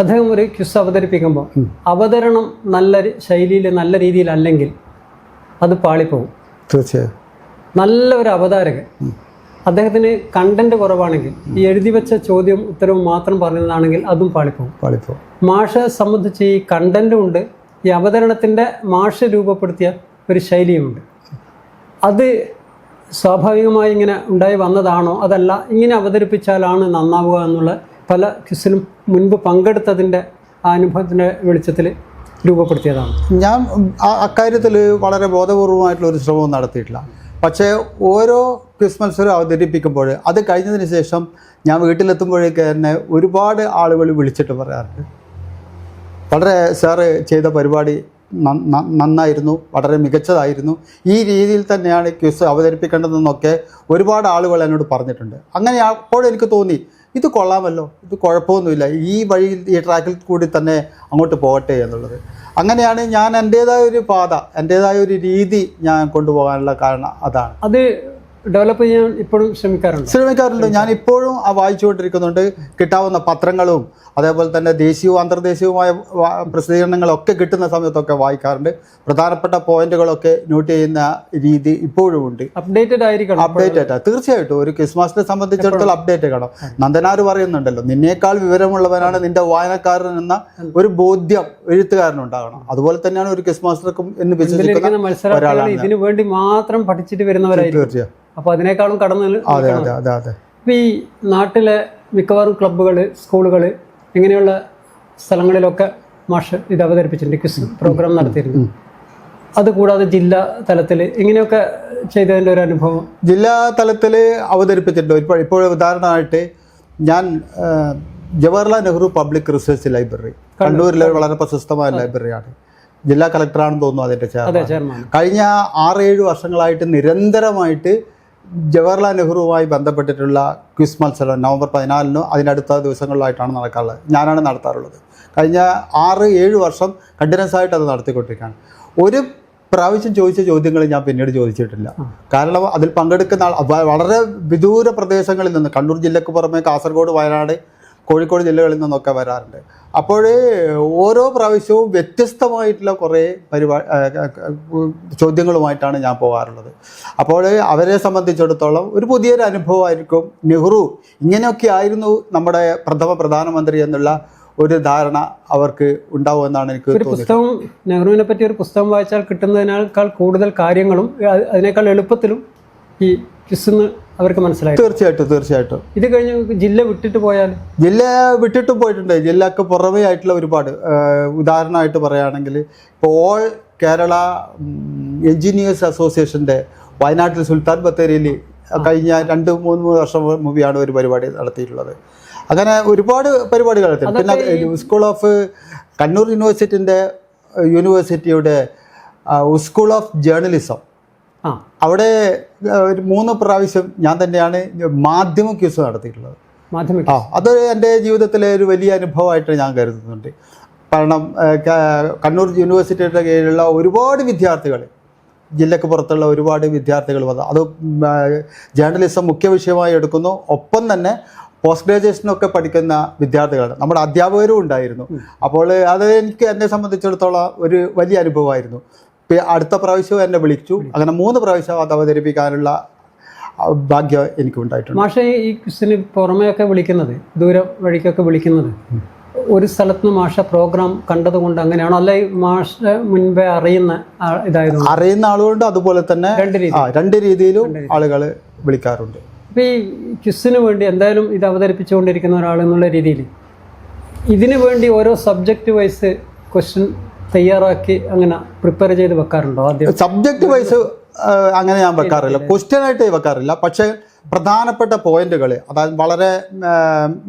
അദ്ദേഹം ഒരു ക്വിസ് അവതരിപ്പിക്കുമ്പോൾ അവതരണം നല്ല ശൈലിയിൽ, നല്ല രീതിയിലല്ലെങ്കിൽ അത് പാളിപ്പോവും. തീർച്ചയായും നല്ല ഒരു അവതാരകൻ, അദ്ദേഹത്തിന് കണ്ടന്റ് കുറവാണെങ്കിൽ, ഈ എഴുതി വെച്ച ചോദ്യവും ഉത്തരവും മാത്രം പറയുന്നതാണെങ്കിൽ അതും പാളിപ്പോവും. മാഷെ സംബന്ധിച്ച് ഈ കണ്ടന്റും ഉണ്ട്, ഈ അവതരണത്തിൻ്റെ മാഷ് രൂപപ്പെടുത്തിയ ഒരു ശൈലിയുമുണ്ട്. അത് സ്വാഭാവികമായി ഇങ്ങനെ ഉണ്ടായി വന്നതാണോ, അതല്ല ഇങ്ങനെ അവതരിപ്പിച്ചാലാണ് നന്നാവുക എന്നുള്ള പല ക്വിസിലും മുൻപ് പങ്കെടുത്തതിൻ്റെ ആ അനുഭവത്തിൻ്റെ വെളിച്ചത്തിൽ രൂപപ്പെടുത്തിയതാണ്? ഞാൻ അക്കാര്യത്തിൽ വളരെ ബോധപൂർവമായിട്ടുള്ള ഒരു ശ്രമവും നടത്തിയിട്ടില്ല. പക്ഷേ ഓരോ ക്വിസ് മത്സരം അവതരിപ്പിക്കുമ്പോൾ അത് കഴിഞ്ഞതിന് ശേഷം ഞാൻ വീട്ടിലെത്തുമ്പോഴേക്ക് തന്നെ ഒരുപാട് ആളുകൾ വിളിച്ചിട്ട് പറയാറുണ്ട്, വളരെ സാറ് ചെയ്ത പരിപാടി നന്നായിരുന്നു, വളരെ മികച്ചതായിരുന്നു, ഈ രീതിയിൽ തന്നെയാണ് ക്വിസ് അവതരിപ്പിക്കേണ്ടതെന്നൊക്കെ ഒരുപാട് ആളുകൾ എന്നോട് പറഞ്ഞിട്ടുണ്ട്. അങ്ങനെ അപ്പോഴെനിക്ക് തോന്നി ഇത് കൊള്ളാമല്ലോ, ഇത് കുഴപ്പമൊന്നുമില്ല, ഈ വഴിയിൽ ഈ ട്രാക്കിൽ കൂടി തന്നെ അങ്ങോട്ട് പോകട്ടെ എന്നുള്ളത്. അങ്ങനെയാണ് ഞാൻ എൻ്റേതായ ഒരു പാത, എൻ്റേതായ ഒരു രീതി ഞാൻ കൊണ്ടുപോകാനുള്ള കാരണം അതാണ്. അത് ഡെവലപ്പ് ചെയ്യാൻ ഇപ്പോഴും ശ്രമിക്കാറുണ്ട്. ഞാൻ ഇപ്പോഴും വായിച്ചുകൊണ്ടിരിക്കുന്നുണ്ട്. കിട്ടാവുന്ന പത്രങ്ങളും അതേപോലെ തന്നെ ദേശീയവും അന്തർദേശീയവുമായ പ്രസിദ്ധീകരണങ്ങളൊക്കെ കിട്ടുന്ന സമയത്തൊക്കെ വായിക്കാറുണ്ട്. പ്രധാനപ്പെട്ട പോയിന്റുകളൊക്കെ നോട്ട് ചെയ്യുന്ന രീതി ഇപ്പോഴും ഉണ്ട്. അപ്ഡേറ്റഡ് തീർച്ചയായിട്ടും ഒരു ക്വിസ് മാസ്റ്ററെ സംബന്ധിച്ചിടത്തോളം അപ്ഡേറ്റ് കാണും. നന്ദനാർ പറയുന്നുണ്ടല്ലോ, നിന്നേക്കാൾ വിവരമുള്ളവനാണ് നിന്റെ വായനക്കാരൻ എന്ന ഒരു ബോധ്യം എഴുത്തുകാരനുണ്ടാകണം. അതുപോലെ തന്നെയാണ് ഒരു ക്വിസ് മാസ്റ്റർക്കും എന്ന് വിശ്വസിക്കുന്ന ഒരാളാണ്. ഇതിനു വേണ്ടി മാത്രം പഠിച്ചിട്ട് വരുന്നവരായിരിക്കും. തീർച്ചയായും അതിനേക്കാളും കടന്നു. അതെ അതെ അതെ അതെ. ഇപ്പം ഈ നാട്ടിലെ മിക്കവാറും ക്ലബ്ബുകൾ, സ്കൂളുകൾ, ഇങ്ങനെയുള്ള സ്ഥലങ്ങളിലൊക്കെ മാഷ് ഇത് അവതരിപ്പിച്ചിട്ടുണ്ട്, ക്വിസ് പ്രോഗ്രാം നടത്തിയിരുന്നു. അതുകൂടാതെ ജില്ലാ തലത്തിൽ ഇങ്ങനെയൊക്കെ ചെയ്തതിൻ്റെ ഒരു അനുഭവം? ജില്ലാ തലത്തിൽ അവതരിപ്പിച്ചിട്ടുണ്ട്. ഇപ്പോൾ ഉദാഹരണമായിട്ട് ഞാൻ Jawaharlal Nehru public research library കണ്ണൂരിലെ വളരെ പ്രശസ്തമായ ലൈബ്രറിയാണ്. ജില്ലാ കളക്ടറാണെന്ന് തോന്നുന്നു അതിൻ്റെ ചെയർമാൻ. കഴിഞ്ഞ 6-7 വർഷങ്ങളായിട്ട് നിരന്തരമായിട്ട് ജവഹർലാൽ നെഹ്റുവുമായി ബന്ധപ്പെട്ടിട്ടുള്ള ക്വിസ് മത്സരം നവംബർ 14 അതിനടുത്ത ദിവസങ്ങളിലായിട്ടാണ് നടക്കാറുള്ളത്. ഞാനാണ് നടത്താറുള്ളത്. കഴിഞ്ഞ 6-7 വർഷം കണ്ടിന്യൂസ് ആയിട്ട് അത് നടത്തിക്കൊണ്ടിരിക്കുകയാണ്. ഒരു പ്രാവശ്യം ചോദിച്ച ചോദ്യങ്ങൾ ഞാൻ പിന്നീട് ചോദിച്ചിട്ടില്ല. കാരണം അതിൽ പങ്കെടുക്കുന്ന വളരെ വിദൂര പ്രദേശങ്ങളിൽ നിന്ന്, കണ്ണൂർ ജില്ലയ്ക്ക് പുറമെ കാസർഗോഡ്, വയനാട്, കോഴിക്കോട് ജില്ലകളിൽ നിന്നൊക്കെ വരാറുണ്ട്. അപ്പോൾ ഓരോ പ്രാവശ്യവും വ്യത്യസ്തമായിട്ടുള്ള കുറേ ചോദ്യങ്ങളുമായിട്ടാണ് ഞാൻ പോകാറുള്ളത്. അപ്പോൾ അവരെ സംബന്ധിച്ചിടത്തോളം ഒരു പുതിയൊരു അനുഭവമായിരിക്കും. നെഹ്റു ഇങ്ങനെയൊക്കെ ആയിരുന്നു നമ്മുടെ പ്രധാനമന്ത്രി എന്നുള്ള ഒരു ധാരണ അവർക്ക് ഉണ്ടാവുമെന്നാണ് എനിക്ക് തോന്നുന്നത്. നെഹ്റുവിനെ പറ്റി ഒരു പുസ്തകം വായിച്ചാൽ കിട്ടുന്നതിനേക്കാൾ കൂടുതൽ കാര്യങ്ങളും അതിനേക്കാൾ എളുപ്പത്തിലും ഈ ക്വിസിന്ന് അവർക്ക് മനസ്സിലായി. തീർച്ചയായിട്ടും. ഇത് കഴിഞ്ഞ് ജില്ല വിട്ടിട്ട് പോയാൽ? ജില്ല വിട്ടിട്ട് പോയിട്ടുണ്ട്. ജില്ലക്ക് പുറമേ ആയിട്ടുള്ള ഒരുപാട്, ഉദാഹരണമായിട്ട് പറയുകയാണെങ്കിൽ ഇപ്പോൾ ഓൾ കേരള എഞ്ചിനീയേഴ്സ് അസോസിയേഷൻ്റെ വയനാട്ടിൽ സുൽത്താൻ ബത്തേരിയിൽ കഴിഞ്ഞ 2-3 വർഷം മുമ്പാണ് ഒരു പരിപാടി നടത്തിയിട്ടുള്ളത്. അങ്ങനെ ഒരുപാട് പരിപാടികൾ നടത്തി. പിന്നെ സ്കൂൾ ഓഫ് കണ്ണൂർ യൂണിവേഴ്സിറ്റിയുടെ സ്കൂൾ ഓഫ് ജേർണലിസം, അവിടെ ഒരു 3 പ്രാവശ്യം ഞാൻ തന്നെയാണ് മാധ്യമ ക്വിസ് നടത്തിയിട്ടുള്ളത്. അത് എൻ്റെ ജീവിതത്തിലെ ഒരു വലിയ അനുഭവമായിട്ട് ഞാൻ കരുതുന്നുണ്ട്. കാരണം കണ്ണൂർ യൂണിവേഴ്സിറ്റിയുടെ കീഴിലുള്ള ഒരുപാട് വിദ്യാർത്ഥികൾ, ജില്ലക്ക് പുറത്തുള്ള ഒരുപാട് വിദ്യാർത്ഥികൾ വന്നു. അത് ജേർണലിസം മുഖ്യ വിഷയമായി എടുക്കുന്നു. ഒപ്പം തന്നെ പോസ്റ്റ് ഗ്രാജുവേഷനൊക്കെ പഠിക്കുന്ന വിദ്യാർത്ഥികളാണ്. നമ്മുടെ അധ്യാപകരും ഉണ്ടായിരുന്നു. അപ്പോൾ അത് എന്നെ സംബന്ധിച്ചിടത്തോളം ഒരു വലിയ അനുഭവമായിരുന്നു. അടുത്ത പ്രാവശ്യവും എന്നെ വിളിച്ചു. അങ്ങനെ 3 പ്രാവശ്യം അത് അവതരിപ്പിക്കാനുള്ള ഭാഗ്യം എനിക്കുണ്ടായിട്ടുണ്ട്. മാഷെ ഈ ക്വിസിന് പുറമെയൊക്കെ വിളിക്കുന്നത്, ദൂരം വഴിക്കൊക്കെ വിളിക്കുന്നത്, ഒരു സ്ഥലത്ത് നിന്ന് മാഷ പ്രോഗ്രാം കണ്ടതുകൊണ്ട് അങ്ങനെയാണോ, അല്ല മാഷ മുൻപേ അറിയുന്ന ആളുകളുണ്ട്, അതുപോലെ തന്നെ 2 രീതിയിലും ആളുകൾ വിളിക്കാറുണ്ട്. അപ്പോൾ ഈ ക്വിസിന് വേണ്ടി എന്തായാലും ഇത് അവതരിപ്പിച്ചുകൊണ്ടിരിക്കുന്ന ഒരാളെന്നുള്ള രീതിയിൽ ഇതിനു വേണ്ടി ഓരോ സബ്ജക്റ്റ് വൈസ് ക്വസ്റ്റ്യൻ തയ്യാറാക്കി അങ്ങനെ പ്രിപ്പയർ ചെയ്ത് വെക്കാറുണ്ടോ? ആദ്യം സബ്ജക്റ്റ് വൈസ് അങ്ങനെ ഞാൻ വെക്കാറില്ല, ക്വസ്റ്റ്യനായിട്ട് വെക്കാറില്ല. പക്ഷേ പ്രധാനപ്പെട്ട പോയിന്റുകൾ, അതായത് വളരെ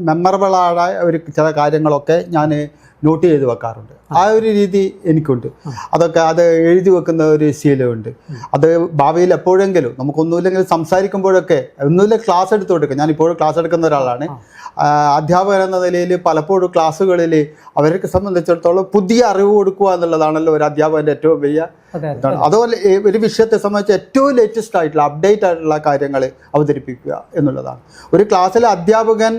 മെമ്മറബിളായ ചില കാര്യങ്ങളൊക്കെ ഞാൻ നോട്ട് ചെയ്ത് വെക്കാറുണ്ട്. ആ ഒരു രീതി എനിക്കുണ്ട്. അത് എഴുതി വെക്കുന്ന ഒരു ശീലമുണ്ട്. അത് ഭാവിയിൽ എപ്പോഴെങ്കിലും നമുക്കൊന്നുമില്ലെങ്കിൽ സംസാരിക്കുമ്പോഴൊക്കെ, ഒന്നുമില്ല ക്ലാസ് എടുത്ത് കൊടുക്കുക. ഞാൻ ഇപ്പോഴും ക്ലാസ് എടുക്കുന്ന ഒരാളാണ്. അധ്യാപകൻ എന്ന നിലയിൽ പലപ്പോഴും ക്ലാസ്സുകളിൽ അവർക്ക് സംബന്ധിച്ചിടത്തോളം പുതിയ അറിവ് കൊടുക്കുക എന്നുള്ളതാണല്ലോ ഒരു അധ്യാപകൻ്റെ ഏറ്റവും വലിയ ഇതാണ്. അതുപോലെ ഒരു വിഷയത്തെ സംബന്ധിച്ച് ഏറ്റവും ലേറ്റസ്റ്റ് ആയിട്ടുള്ള അപ്ഡേറ്റ് ആയിട്ടുള്ള കാര്യങ്ങൾ അവതരിപ്പിക്കുക എന്നുള്ളതാണ്. ഒരു ക്ലാസ്സിലെ അധ്യാപകൻ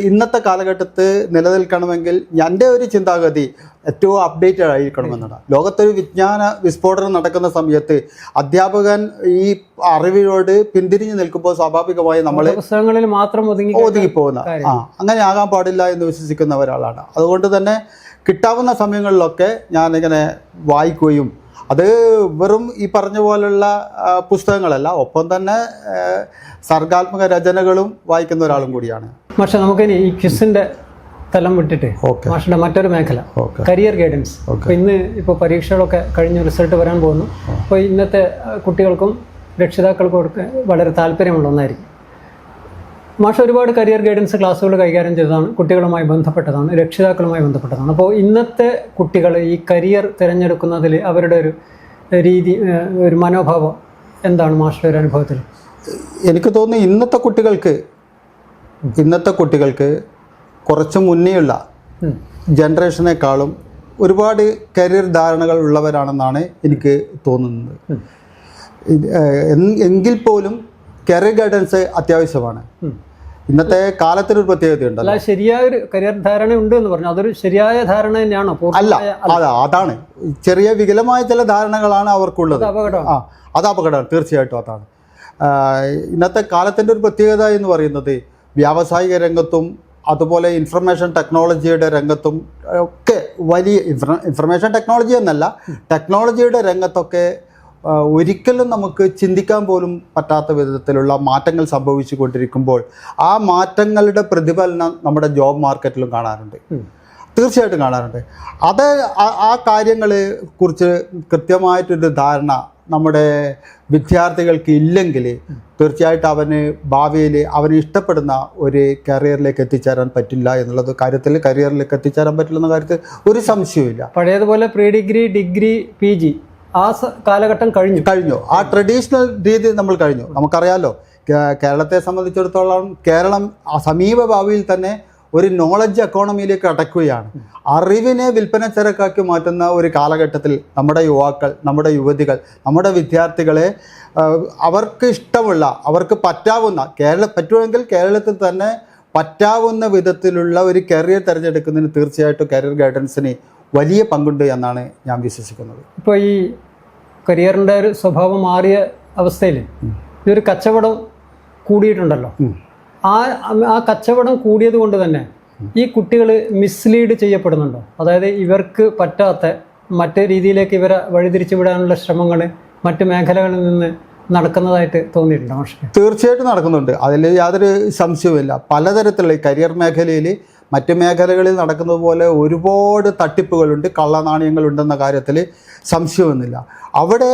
ഇന്നത്തെ കാലഘട്ടത്തിൽ നിലനിൽക്കണമെങ്കിൽ എൻ്റെ ഒരു ചിന്താഗതി ഏറ്റവും അപ്ഡേറ്റഡ് ആയിരിക്കണമെന്നാണ്. ലോകത്തൊരു വിജ്ഞാന വിസ്ഫോടനം നടക്കുന്ന സമയത്ത് അധ്യാപകൻ ഈ അറിവിനോട് പിന്തിരിഞ്ഞു നിൽക്കുമ്പോൾ സ്വാഭാവികമായി നമ്മൾ പുസ്തകങ്ങളിൽ മാത്രം ഒതുങ്ങിപ്പോകുന്ന അങ്ങനെ ആകാൻ പാടില്ല എന്ന് വിശ്വസിക്കുന്ന ഒരാളാണ്. അതുകൊണ്ട് തന്നെ കിട്ടാവുന്ന സമയങ്ങളിലൊക്കെ ഞാനിങ്ങനെ വായിക്കുകയും, അത് വെറും ഈ പറഞ്ഞ പോലുള്ള പുസ്തകങ്ങളല്ല, ഒപ്പം തന്നെ സർഗാത്മക രചനകളും വായിക്കുന്ന ഒരാളും കൂടിയാണ്. പക്ഷെ നമുക്കിനി ഈ ക്വിസിൻ്റെ സ്ഥലം വിട്ടിട്ട് ഓക്കെ മാഷിൻ്റെ മറ്റൊരു മേഖല ഓക്കെ കരിയർ ഗൈഡൻസ്. അപ്പോൾ ഇന്ന് ഇപ്പോൾ പരീക്ഷകളൊക്കെ കഴിഞ്ഞ് റിസൾട്ട് വരാൻ പോകുന്നു. അപ്പോൾ ഇന്നത്തെ കുട്ടികൾക്കും രക്ഷിതാക്കൾക്കും ഒക്കെ വളരെ താല്പര്യമുള്ള ഒന്നായിരിക്കും. മാഷ് ഒരുപാട് കരിയർ ഗൈഡൻസ് ക്ലാസ്സുകൾ കൈകാര്യം ചെയ്തതാണ്, കുട്ടികളുമായി ബന്ധപ്പെട്ടതാണ്, രക്ഷിതാക്കളുമായി ബന്ധപ്പെട്ടതാണ്. അപ്പോൾ ഇന്നത്തെ കുട്ടികൾ ഈ കരിയർ തിരഞ്ഞെടുക്കുന്നതിൽ അവരുടെ ഒരു രീതി, ഒരു മനോഭാവം എന്താണ് മാഷിൻ്റെ ഒരു അനുഭവത്തിൽ? എനിക്ക് തോന്നുന്നു ഇന്നത്തെ കുട്ടികൾക്ക് കുറച്ച് മുന്നേയുള്ള ജനറേഷനേക്കാളും ഒരുപാട് കരിയർ ധാരണകൾ ഉള്ളവരാണെന്നാണ് എനിക്ക് തോന്നുന്നത്. എങ്കിൽ പോലും കരിയർ ഗൈഡൻസ് അത്യാവശ്യമാണ്. ഇന്നത്തെ കാലത്തിനൊരു പ്രത്യേകതയുണ്ട്. അല്ല, ശരിയായ ഒരു കരിയർ ധാരണ ഉണ്ട് എന്ന് പറഞ്ഞു, അതൊരു ശരിയായ ധാരണ തന്നെയാണോ? അല്ല, അതാണ് ചെറിയ വികലമായ ചില ധാരണകളാണ് അവർക്കുള്ളത്. അത് അപകടമാണ്, തീർച്ചയായിട്ടും അതാണ്. ഇന്നത്തെ കാലത്തിൻ്റെ ഒരു പ്രത്യേകത എന്ന് പറയുന്നത് വ്യാവസായിക രംഗത്തും അതുപോലെ ഇൻഫർമേഷൻ ടെക്നോളജിയുടെ രംഗത്തും ഒക്കെ വലിയ ഇൻഫർമേഷൻ ടെക്നോളജി എന്നല്ല, ടെക്നോളജിയുടെ രംഗത്തൊക്കെ ഒരിക്കലും നമുക്ക് ചിന്തിക്കാൻ പോലും പറ്റാത്ത വിധത്തിലുള്ള മാറ്റങ്ങൾ സംഭവിച്ചു കൊണ്ടിരിക്കുമ്പോൾ ആ മാറ്റങ്ങളുടെ പ്രതിഫലനം നമ്മുടെ ജോബ് മാർക്കറ്റിലും കാണാറുണ്ട്, തീർച്ചയായിട്ടും കാണാറുണ്ട്. അത് ആ കാര്യങ്ങളെ കുറിച്ച് കൃത്യമായിട്ടൊരു ധാരണ നമ്മുടെ വിദ്യാർത്ഥികൾക്ക് ഇല്ലെങ്കിൽ തീർച്ചയായിട്ടും അവന് ഭാവിയിൽ അവന് ഇഷ്ടപ്പെടുന്ന ഒരു കരിയറിലേക്ക് എത്തിച്ചേരാൻ പറ്റില്ല എന്നുള്ളത് കരിയറിലേക്ക് എത്തിച്ചേരാൻ പറ്റില്ലെന്ന കാര്യത്തിൽ ഒരു സംശയവുമില്ല. പഴയതുപോലെ പ്രീ ഡിഗ്രി, ഡിഗ്രി, PG ആ കാലഘട്ടം കഴിഞ്ഞു. ആ ട്രഡീഷണൽ രീതി നമ്മൾ കഴിഞ്ഞു. നമുക്കറിയാമല്ലോ, കേരളത്തെ സംബന്ധിച്ചിടത്തോളം കേരളം സമീപ ഭാവിയിൽ തന്നെ ഒരു നോളജ് എക്കോണമിയിലേക്ക് അടക്കുകയാണ്. അറിവിനെ വിൽപ്പന ചരക്കാക്കി മാറ്റുന്ന ഒരു കാലഘട്ടത്തിൽ നമ്മുടെ യുവാക്കൾ, നമ്മുടെ യുവതികൾ, നമ്മുടെ വിദ്യാർത്ഥികളെ അവർക്ക് ഇഷ്ടമുള്ള, അവർക്ക് പറ്റാവുന്ന, പറ്റുമെങ്കിൽ കേരളത്തിൽ തന്നെ പറ്റാവുന്ന വിധത്തിലുള്ള ഒരു കരിയർ തിരഞ്ഞെടുക്കുന്നതിന് തീർച്ചയായിട്ടും കരിയർ ഗൈഡൻസിന് വലിയ പങ്കുണ്ട് എന്നാണ് ഞാൻ വിശ്വസിക്കുന്നത്. ഇപ്പോൾ ഈ കരിയറിൻ്റെ ഒരു സ്വഭാവം മാറിയ അവസ്ഥയിൽ ഇതൊരു കച്ചവടം കൂടിയിട്ടുണ്ടല്ലോ. ആ കച്ചവടം കൂടിയത് കൊണ്ട് തന്നെ ഈ കുട്ടികൾ മിസ്ലീഡ് ചെയ്യപ്പെടുന്നുണ്ടോ? അതായത് ഇവർക്ക് പറ്റാത്ത മറ്റ് രീതിയിലേക്ക് ഇവരെ വഴിതിരിച്ചു വിടാനുള്ള ശ്രമങ്ങൾ മറ്റ് മേഖലകളിൽ നിന്ന് നടക്കുന്നതായിട്ട് തോന്നിയിട്ടുണ്ടോ മാഷേ? തീർച്ചയായിട്ടും നടക്കുന്നുണ്ട്, അതിൽ യാതൊരു സംശയവുമില്ല. പലതരത്തിലുള്ള കരിയർ മേഖലയിൽ മറ്റ് മേഖലകളിൽ നടക്കുന്നത് പോലെ ഒരുപാട് തട്ടിപ്പുകളുണ്ട്, കള്ളനാണയങ്ങളുണ്ടെന്ന കാര്യത്തിൽ സംശയമൊന്നുമില്ല. അവിടെ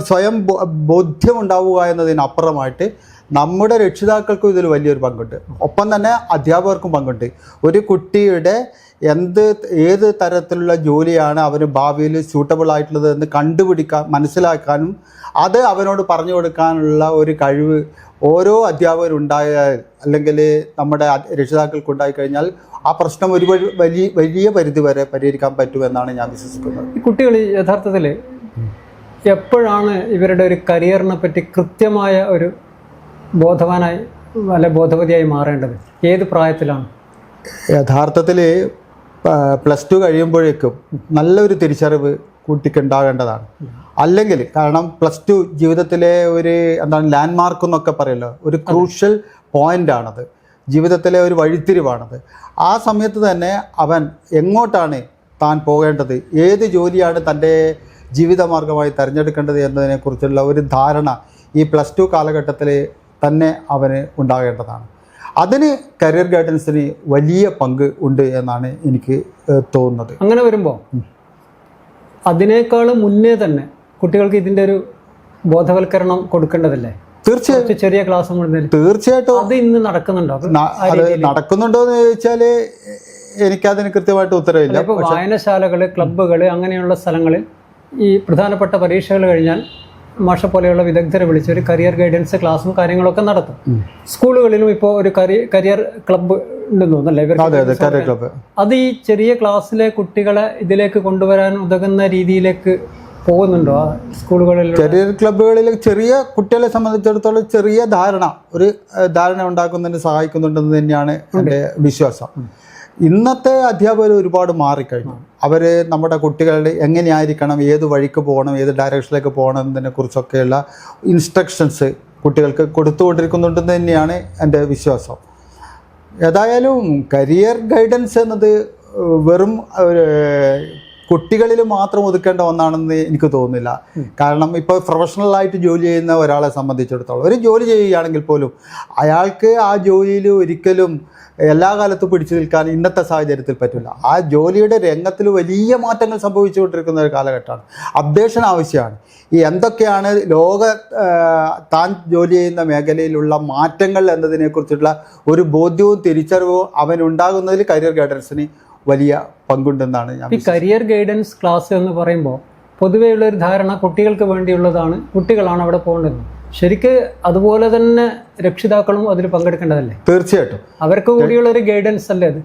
സ്വയം ബോധ്യമുണ്ടാവുക എന്നതിനപ്പുറമായിട്ട് നമ്മുടെ രക്ഷിതാക്കൾക്കും ഇതിൽ വലിയൊരു പങ്കുണ്ട്, ഒപ്പം തന്നെ അധ്യാപകർക്കും പങ്കുണ്ട്. ഒരു കുട്ടിയുടെ ഏത് തരത്തിലുള്ള ജോലിയാണ് അവന് ഭാവിയിൽ സ്യൂട്ടബിൾ ആയിട്ടുള്ളത് എന്ന് മനസ്സിലാക്കാനും അത് അവനോട് പറഞ്ഞു കൊടുക്കാനുള്ള ഒരു കഴിവ് ഓരോ അധ്യാപകരുണ്ടായാൽ അല്ലെങ്കിൽ നമ്മുടെ രക്ഷിതാക്കൾക്കുണ്ടായി കഴിഞ്ഞാൽ ആ പ്രശ്നം ഒരു വലിയ പരിധി വരെ പരിഹരിക്കാൻ പറ്റുമെന്നാണ് ഞാൻ വിശ്വസിക്കുന്നത്. ഈ കുട്ടികൾ യഥാർത്ഥത്തിൽ എപ്പോഴാണ് ഇവരുടെ ഒരു കരിയറിനെ പറ്റി കൃത്യമായ ഒരു ബോധവാനായി അല്ലെ ബോധവതിയായി മാറേണ്ടത്? ഏത് പ്രായത്തിലാണ്? യഥാർത്ഥത്തിൽ +2 കഴിയുമ്പോഴേക്കും നല്ലൊരു തിരിച്ചറിവ് കുട്ടിക്ക് ഉണ്ടാകേണ്ടതാണ്. അല്ലെങ്കിൽ കാരണം +2 ജീവിതത്തിലെ ഒരു ലാൻഡ് മാർക്ക് എന്നൊക്കെ പറയല്ലോ, ഒരു ക്രൂഷ്യൽ പോയിൻ്റാണത്, ജീവിതത്തിലെ ഒരു വഴിത്തിരിവാണത്. ആ സമയത്ത് തന്നെ അവൻ എങ്ങോട്ടാണ് താൻ പോകേണ്ടത്, ഏത് ജോലിയാണ് തൻ്റെ ജീവിതമാർഗമായി തിരഞ്ഞെടുക്കേണ്ടത് എന്നതിനെക്കുറിച്ചുള്ള ഒരു ധാരണ ഈ +2 കാലഘട്ടത്തിൽ തന്നെ അവന് ഉണ്ടാകേണ്ടതാണ്. അതിന് കരിയർ ഗൈഡൻസിന് വലിയ പങ്ക് ഉണ്ട് എന്നാണ് എനിക്ക് തോന്നുന്നത്. അങ്ങനെ വരുമ്പോൾ അതിനേക്കാൾ മുന്നേ തന്നെ കുട്ടികൾക്ക് ഇതിൻ്റെ ഒരു ബോധവൽക്കരണം കൊടുക്കേണ്ടതല്ലേ? തീർച്ചയായിട്ടും ചെറിയ ക്ലാസ് മുതൽ. തീർച്ചയായിട്ടും അത് ഇന്ന് നടക്കുന്നുണ്ടോ? അത് നടക്കുന്നുണ്ടോ എന്ന് ചോദിച്ചാൽ എനിക്കതിന് കൃത്യമായിട്ട് ഉത്തരവില്ല. ഇപ്പോൾ വായനശാലകൾ, ക്ലബ്ബുകൾ, അങ്ങനെയുള്ള സ്ഥലങ്ങളിൽ ഈ പ്രധാനപ്പെട്ട പരീക്ഷകൾ കഴിഞ്ഞാൽ മാഷ പോലെയുള്ള വിദഗ്ധരെ വിളിച്ച് ഒരു കരിയർ ഗൈഡൻസ് ക്ലാസ്സും കാര്യങ്ങളൊക്കെ നടത്തും. സ്കൂളുകളിലും ഇപ്പോൾ ഒരു കരിയർ ക്ലബ്ബ് ഉണ്ടെന്ന് തോന്നുന്നല്ലേ? അത് ഈ ചെറിയ ക്ലാസ്സിലെ കുട്ടികളെ ഇതിലേക്ക് കൊണ്ടുവരാൻ ഉതകുന്ന രീതിയിലേക്ക് പോകുന്നുണ്ടോ സ്കൂളുകളിൽ? കരിയർ ക്ലബ്ബുകളിൽ ചെറിയ കുട്ടികളെ സംബന്ധിച്ചിടത്തോളം ചെറിയ ധാരണ ഉണ്ടാക്കുന്നതിന് സഹായിക്കുന്നുണ്ടെന്ന് തന്നെയാണ് എൻ്റെ വിശ്വാസം. ഇന്നത്തെ അധ്യാപകർ ഒരുപാട് മാറിക്കഴിഞ്ഞു. അവർ നമ്മുടെ കുട്ടികളുടെ എങ്ങനെയായിരിക്കണം, ഏത് വഴിക്ക് പോകണം, ഏത് ഡയറക്ഷനിലേക്ക് പോകണം എന്നതിനെക്കുറിച്ചൊക്കെയുള്ള ഇൻസ്ട്രക്ഷൻസ് കുട്ടികൾക്ക് കൊടുത്തുകൊണ്ടിരിക്കുന്നുണ്ടെന്ന് തന്നെയാണ് എൻ്റെ വിശ്വാസം. ഏതായാലും കരിയർ ഗൈഡൻസ് എന്നത് വെറും കുട്ടികളിൽ മാത്രം ഒതുക്കേണ്ട ഒന്നാണെന്ന് എനിക്ക് തോന്നുന്നില്ല. കാരണം ഇപ്പോൾ പ്രൊഫഷണലായിട്ട് ജോലി ചെയ്യുന്ന ഒരാളെ സംബന്ധിച്ചിടത്തോളം ഒരു ജോലി ചെയ്യുകയാണെങ്കിൽ പോലും അയാൾക്ക് ആ ജോലിയിൽ ഒരിക്കലും എല്ലാ കാലത്തും പിടിച്ചു നിൽക്കാൻ ഇന്നത്തെ സാഹചര്യത്തിൽ പറ്റില്ല. ആ ജോലിയുടെ രംഗത്തിൽ വലിയ മാറ്റങ്ങൾ സംഭവിച്ചുകൊണ്ടിരിക്കുന്ന ഒരു കാലഘട്ടമാണ്. അപ്ഡേഷൻ ആവശ്യമാണ്. ഈ എന്തൊക്കെയാണ് താൻ ജോലി ചെയ്യുന്ന മേഖലയിലുള്ള മാറ്റങ്ങൾ എന്നതിനെക്കുറിച്ചുള്ള ഒരു ബോധ്യവും തിരിച്ചറിവും അവനുണ്ടാകുന്നതിൽ കരിയർ ഗൈഡൻസിന് വലിയ പങ്കുണ്ടെന്നാണ് ഞാൻ. ഈ കരിയർ ഗൈഡൻസ് ക്ലാസ് എന്ന് പറയുമ്പോൾ പൊതുവെയുള്ളൊരു ധാരണ കുട്ടികൾക്ക് വേണ്ടിയുള്ളതാണ്, കുട്ടികളാണ് അവിടെ പോകേണ്ടത്. ശരിക്ക് അതുപോലെ തന്നെ രക്ഷിതാക്കളും അതിൽ പങ്കെടുക്കേണ്ടതല്ലേ? തീർച്ചയായിട്ടും അവർക്ക് കൂടിയുള്ള ഒരു ഗൈഡൻസ് അല്ലേ അത്?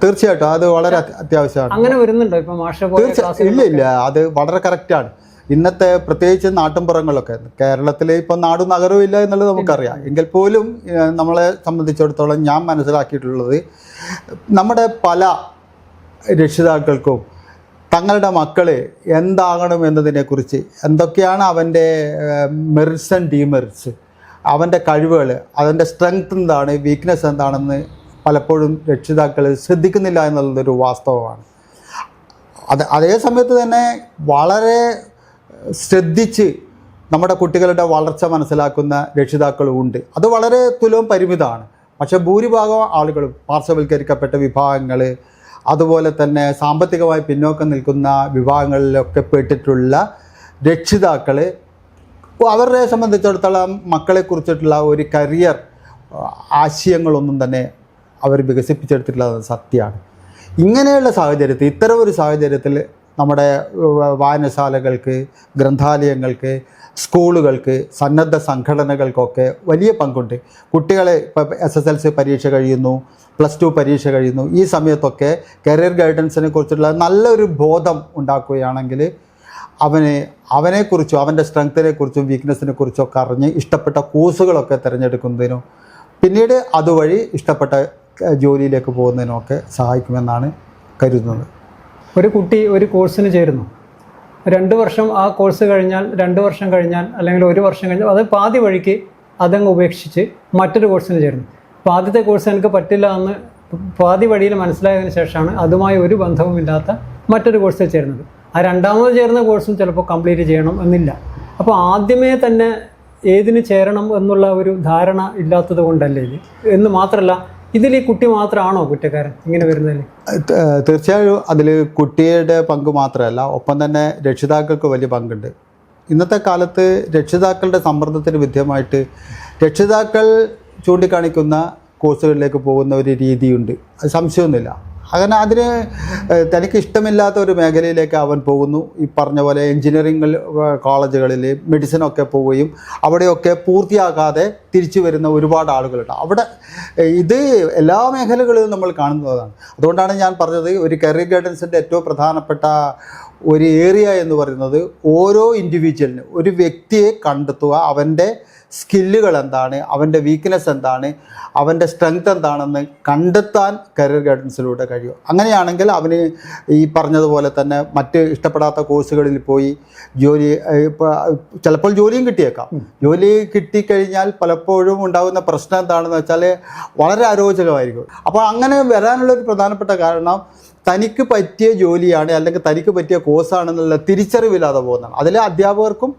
തീർച്ചയായിട്ടും അത് വളരെ അത്യാവശ്യമാണ്. അങ്ങനെ വരുന്നുണ്ടോ ഇപ്പൊ മാഷ? ഇല്ല, അത് വളരെ കറക്റ്റാണ്. ഇന്നത്തെ പ്രത്യേകിച്ച് നാട്ടിൻപുറങ്ങളൊക്കെ കേരളത്തിൽ ഇപ്പം നാടും നഗരവും ഇല്ല എന്നുള്ളത് നമുക്കറിയാം. എങ്കിൽ പോലും നമ്മളെ സംബന്ധിച്ചിടത്തോളം ഞാൻ മനസ്സിലാക്കിയിട്ടുള്ളത് നമ്മുടെ പല രക്ഷിതാക്കൾക്കും തങ്ങളുടെ മക്കൾ എന്താകണം എന്നതിനെക്കുറിച്ച്, എന്തൊക്കെയാണ് അവൻ്റെ മെറിറ്റ്സ് ആൻഡ് ഡീമെറിറ്റ്സ്, അവൻ്റെ കഴിവുകൾ, അതിൻ്റെ സ്ട്രെങ്ത് എന്താണ്, വീക്ക്നെസ് എന്താണെന്ന് പലപ്പോഴും രക്ഷിതാക്കൾ ശ്രദ്ധിക്കുന്നില്ല എന്നുള്ളതൊരു വാസ്തവമാണ്. അതേ സമയത്ത് തന്നെ വളരെ ശ്രദ്ധിച്ച് നമ്മുടെ കുട്ടികളുടെ വളർച്ച മനസ്സിലാക്കുന്ന രക്ഷിതാക്കളും ഉണ്ട്. അത് വളരെ തുലവും പരിമിതമാണ്. പക്ഷേ ഭൂരിഭാഗം ആളുകളും പാർശ്വവൽക്കരിക്കപ്പെട്ട വിഭാഗങ്ങൾ, അതുപോലെ തന്നെ സാമ്പത്തികമായി പിന്നോക്കം നിൽക്കുന്ന വിഭാഗങ്ങളിലൊക്കെ പെട്ടിട്ടുള്ള രക്ഷിതാക്കൾ അവരെ സംബന്ധിച്ചിടത്തോളം മക്കളെക്കുറിച്ചിട്ടുള്ള ഒരു കരിയർ ആശയങ്ങളൊന്നും തന്നെ അവർ വികസിപ്പിച്ചെടുത്തിട്ടുള്ളത് സത്യമാണ്. ഇങ്ങനെയുള്ള സാഹചര്യത്തിൽ, ഇത്തരം ഒരു സാഹചര്യത്തിൽ നമ്മുടെ വായനശാലകൾക്ക്, ഗ്രന്ഥാലയങ്ങൾക്ക്, സ്കൂളുകൾക്ക്, സന്നദ്ധ സംഘടനകൾക്കൊക്കെ വലിയ പങ്കുണ്ട്. കുട്ടികളെ ഇപ്പോൾ SSLC പരീക്ഷ കഴിയുന്നു, +2 പരീക്ഷ കഴിയുന്നു, ഈ സമയത്തൊക്കെ കരിയർ ഗൈഡൻസിനെ കുറിച്ചുള്ള നല്ലൊരു ബോധം ഉണ്ടാക്കുകയാണെങ്കിൽ അവനെക്കുറിച്ചും അവൻ്റെ സ്ട്രെങ്ത്തിനെ കുറിച്ചും വീക്ക്നെസ്സിനെ കുറിച്ചൊക്കെ അറിഞ്ഞ് ഇഷ്ടപ്പെട്ട കോഴ്സുകളൊക്കെ തിരഞ്ഞെടുക്കുന്നതിനും പിന്നീട് അതുവഴി ഇഷ്ടപ്പെട്ട ജോലിയിലേക്ക് പോകുന്നതിനൊക്കെ സഹായിക്കുമെന്നാണ് കരുതുന്നത്. ഒരു കുട്ടി ഒരു കോഴ്സിന് ചേരുന്നു, 2 വർഷം ആ കോഴ്സ് കഴിഞ്ഞാൽ, 2 വർഷം കഴിഞ്ഞാൽ, അല്ലെങ്കിൽ 1 വർഷം കഴിഞ്ഞാൽ അത് പാതി വഴിക്ക് അതങ്ങ് ഉപേക്ഷിച്ച് മറ്റൊരു കോഴ്സിന് ചേരുന്നു. അപ്പോൾ ആദ്യത്തെ കോഴ്സ് എനിക്ക് പറ്റില്ല എന്ന് പാതി വഴിയിൽ മനസ്സിലായതിനു ശേഷമാണ് അതുമായി ഒരു ബന്ധവുമില്ലാത്ത മറ്റൊരു കോഴ്സിൽ ചേരുന്നത്. ആ രണ്ടാമത് ചേർന്ന കോഴ്സും ചിലപ്പോൾ കംപ്ലീറ്റ് ചെയ്യണം എന്നില്ല. അപ്പോൾ ആദ്യമേ തന്നെ ഏതിന് ചേരണം എന്നുള്ള ഒരു ധാരണ ഇല്ലാത്തത് കൊണ്ടല്ലേ ഇത്? എന്ന് മാത്രമല്ല, ഇതിൽ ഈ കുട്ടി മാത്രമാണോ കുറ്റക്കാരൻ ഇങ്ങനെ വരുന്നതിൽ? തീർച്ചയായും അതിൽ കുട്ടിയുടെ പങ്ക് മാത്രമല്ല, ഒപ്പം തന്നെ രക്ഷിതാക്കൾക്ക് വലിയ പങ്കുണ്ട്. ഇന്നത്തെ കാലത്ത് രക്ഷിതാക്കളുടെ സമ്മർദ്ദത്തിന് വിധേയമായിട്ട് രക്ഷിതാക്കൾ ചൂണ്ടിക്കാണിക്കുന്ന കോഴ്സുകളിലേക്ക് പോകുന്ന ഒരു രീതിയുണ്ട്, അത് സംശയമൊന്നുമില്ല. അങ്ങനെ അതിന് തനിക്ക് ഇഷ്ടമില്ലാത്ത ഒരു മേഖലയിലേക്ക് അവൻ പോകുന്നു. ഈ പറഞ്ഞ പോലെ എൻജിനീയറിംഗ് കോളേജുകളിൽ മെഡിസിനൊക്കെ പോവുകയും അവിടെയൊക്കെ പൂർത്തിയാക്കാതെ തിരിച്ചു വരുന്ന ഒരുപാട് ആളുകളുണ്ട്. അവിടെ ഇത് എല്ലാ മേഖലകളിലും നമ്മൾ കാണുന്നതാണ്. അതുകൊണ്ടാണ് ഞാൻ പറഞ്ഞത് ഒരു കരിയർ ഗൈഡൻസിൻ്റെ ഏറ്റവും പ്രധാനപ്പെട്ട ഒരു ഏരിയ എന്ന് പറയുന്നത് ഓരോ ഇൻഡിവിജ്വലിന്, ഒരു വ്യക്തിയെ കണ്ടെത്തുക, അവൻ്റെ സ്കില്ലുകൾ എന്താണ്, അവൻ്റെ വീക്ക്നെസ് എന്താണ്, അവൻ്റെ സ്ട്രെങ്ത് എന്താണെന്ന് കണ്ടെത്താൻ കരിയർ ഗൈഡൻസിലൂടെ കഴിയും. അങ്ങനെയാണെങ്കിൽ അവന് ഈ പറഞ്ഞതുപോലെ തന്നെ മറ്റ് ഇഷ്ടപ്പെടാത്ത കോഴ്സുകളിൽ പോയി ചിലപ്പോൾ ജോലിയും കിട്ടിയേക്കാം. ജോലി കിട്ടിക്കഴിഞ്ഞാൽ പലപ്പോഴും ഉണ്ടാകുന്ന പ്രശ്നം എന്താണെന്ന് വെച്ചാൽ വളരെ അരോചകമായിരിക്കും. അപ്പോൾ അങ്ങനെ വരാനുള്ളൊരു പ്രധാനപ്പെട്ട കാരണം തനിക്ക് പറ്റിയ ജോലിയാണ് അല്ലെങ്കിൽ തനിക്ക് പറ്റിയ കോഴ്സാണെന്നുള്ള തിരിച്ചറിവില്ലാതെ പോകുന്നതാണ്. അതിൽ അധ്യാപകർക്കും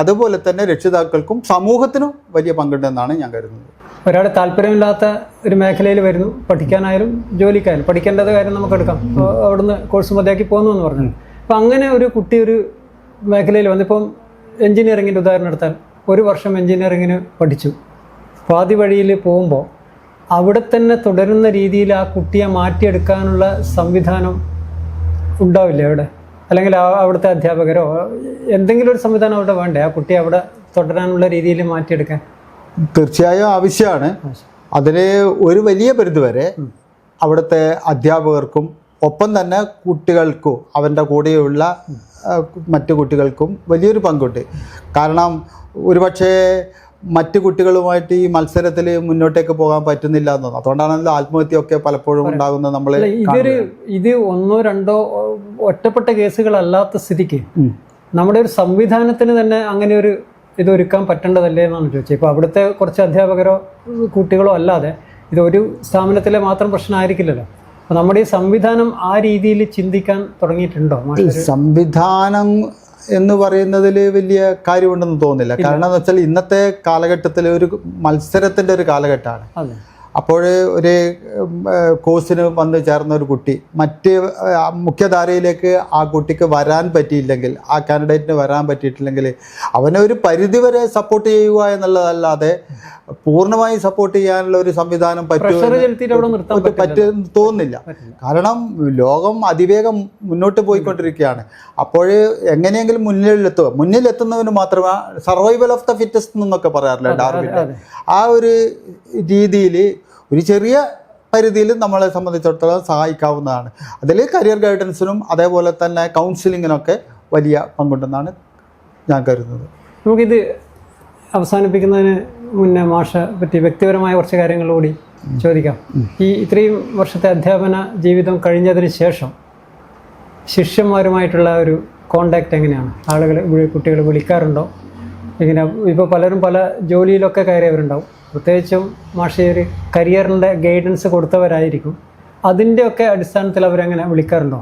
അതുപോലെ തന്നെ രക്ഷിതാക്കൾക്കും സമൂഹത്തിനും വലിയ പങ്കുണ്ടെന്നാണ് ഞാൻ കരുതുന്നത്. ഒരാൾ താല്പര്യമില്ലാത്ത ഒരു മേഖലയിൽ വരുന്നു, പഠിക്കാനായാലും ജോലിക്കായാലും പഠിക്കേണ്ടത് കാര്യം നമുക്കെടുക്കാം, അവിടുന്ന് കോഴ്സ് മതിയാക്കി പോകുന്നു എന്ന് പറഞ്ഞു. അപ്പം അങ്ങനെ ഒരു കുട്ടി ഒരു മേഖലയിൽ വന്നിപ്പം എൻജിനീയറിങ്ങിൻ്റെ ഉദാഹരണം എടുത്താൽ, 1 വർഷം എൻജിനീയറിങ്ങിന് പഠിച്ചു, പാതി വഴിയിൽ പോകുമ്പോൾ അവിടെ തന്നെ തുടരുന്ന രീതിയിൽ ആ കുട്ടിയെ മാറ്റിയെടുക്കാനുള്ള സംവിധാനം ഉണ്ടാവില്ലേ അവിടെ? അല്ലെങ്കിൽ അവിടുത്തെ അധ്യാപകരോ എന്തെങ്കിലും ഒരു സംവിധാനം അവിടെ വേണ്ടേ ആ കുട്ടിയെ അവിടെ തുടരാനുള്ള രീതിയിൽ മാറ്റിയെടുക്കാൻ? തീർച്ചയായും ആവശ്യമാണ്. അതിന് ഒരു വലിയ പരിധിവരെ അവിടുത്തെ അധ്യാപകർക്കും ഒപ്പം തന്നെ കുട്ടികൾക്കും അവൻ്റെ കൂടെയുള്ള മറ്റു കുട്ടികൾക്കും വലിയൊരു പങ്കുണ്ട്. കാരണം ഒരുപക്ഷേ മറ്റു കുട്ടികളുമായിട്ട് ഈ മത്സരത്തിൽ മുന്നോട്ടേക്ക് പോകാൻ പറ്റുന്നില്ല എന്നൊന്നും, അതുകൊണ്ടാണല്ലോ ആത്മഹത്യയൊക്കെ പലപ്പോഴും ഉണ്ടാകുന്നത്. നമ്മൾ ഇത് 1, 2 ഒറ്റപ്പെട്ട കേസുകളല്ലാത്ത സ്ഥിതിക്ക് നമ്മുടെ ഒരു സംവിധാനത്തിന് തന്നെ അങ്ങനെ ഒരു ഇത് ഒരുക്കാൻ പറ്റേണ്ടതല്ലേ എന്നാണ് ചോദിച്ചത്. ഇപ്പോൾ അവിടുത്തെ കുറച്ച് അധ്യാപകരോ കുട്ടികളോ അല്ലാതെ ഇതൊരു സ്ഥാപനത്തിലെ മാത്രം പ്രശ്നമായിരിക്കില്ലല്ലോ. അപ്പോൾ നമ്മുടെ ഈ സംവിധാനം ആ രീതിയിൽ ചിന്തിക്കാൻ തുടങ്ങിയിട്ടുണ്ടോ? സംവിധാനം എന്ന് പറയുന്നതിൽ വലിയ കാര്യമുണ്ടെന്ന് തോന്നുന്നില്ല. കാരണം എന്ന് വെച്ചാൽ ഇന്നത്തെ കാലഘട്ടത്തിൽ ഒരു മത്സരത്തിൻ്റെ ഒരു കാലഘട്ടമാണ്. അപ്പോൾ ഒരു കോഴ്സിന് വന്ന് ചേർന്ന ഒരു കുട്ടി മറ്റ് മുഖ്യധാരയിലേക്ക് ആ കുട്ടിക്ക് വരാൻ പറ്റിയില്ലെങ്കിൽ, ആ കാൻഡിഡേറ്റിന് വരാൻ പറ്റിയിട്ടില്ലെങ്കിൽ അവനെ ഒരു പരിധിവരെ സപ്പോർട്ട് ചെയ്യുക എന്നുള്ളതല്ലാതെ പൂർണ്ണമായി സപ്പോർട്ട് ചെയ്യാനുള്ള ഒരു സംവിധാനം പറ്റുമെന്ന് തോന്നുന്നില്ല. കാരണം ലോകം അതിവേഗം മുന്നോട്ട് പോയിക്കൊണ്ടിരിക്കുകയാണ്. അപ്പോൾ എങ്ങനെയെങ്കിലും മുന്നിലെത്തുന്നവന് മാത്രമേ സർവൈവൽ ഓഫ് ദ ഫിറ്റസ്റ്റ് എന്നൊക്കെ പറയാറില്ല ഡാർവിൻ്റെ. ആ ഒരു രീതിയിൽ ഒരു ചെറിയ പരിധിയിൽ നമ്മളെ സംബന്ധിച്ചിടത്തോളം സഹായിക്കാവുന്നതാണ്. അതിൽ കരിയർ ഗൈഡൻസിനും അതേപോലെ തന്നെ കൗൺസിലിങ്ങിനൊക്കെ വലിയ പങ്കുണ്ടെന്നാണ് ഞാൻ കരുതുന്നത്. നമുക്കിത് അവസാനിപ്പിക്കുന്നതിന് മുന്നേ മാഷെ പറ്റി വ്യക്തിപരമായ കുറച്ച് കാര്യങ്ങൾ കൂടി ചോദിക്കാം. ഈ ഇത്രയും വർഷത്തെ അധ്യാപന ജീവിതം കഴിഞ്ഞതിന് ശേഷം ശിഷ്യന്മാരുമായിട്ടുള്ള ഒരു കോണ്ടാക്റ്റ് എങ്ങനെയാണ്? ആളുകൾ കുട്ടികൾ വിളിക്കാറുണ്ടോ? ഇങ്ങനെ ഇപ്പോൾ പലരും പല ജോലിയിലൊക്കെ കയറിയവരുണ്ടാവും. പ്രത്യേകിച്ചും മാഷെ ഒരു കരിയറിൻ്റെ ഗൈഡൻസ് കൊടുത്തവരായിരിക്കും. അതിൻ്റെയൊക്കെ അടിസ്ഥാനത്തിൽ അവരെങ്ങനെ വിളിക്കാറുണ്ടോ?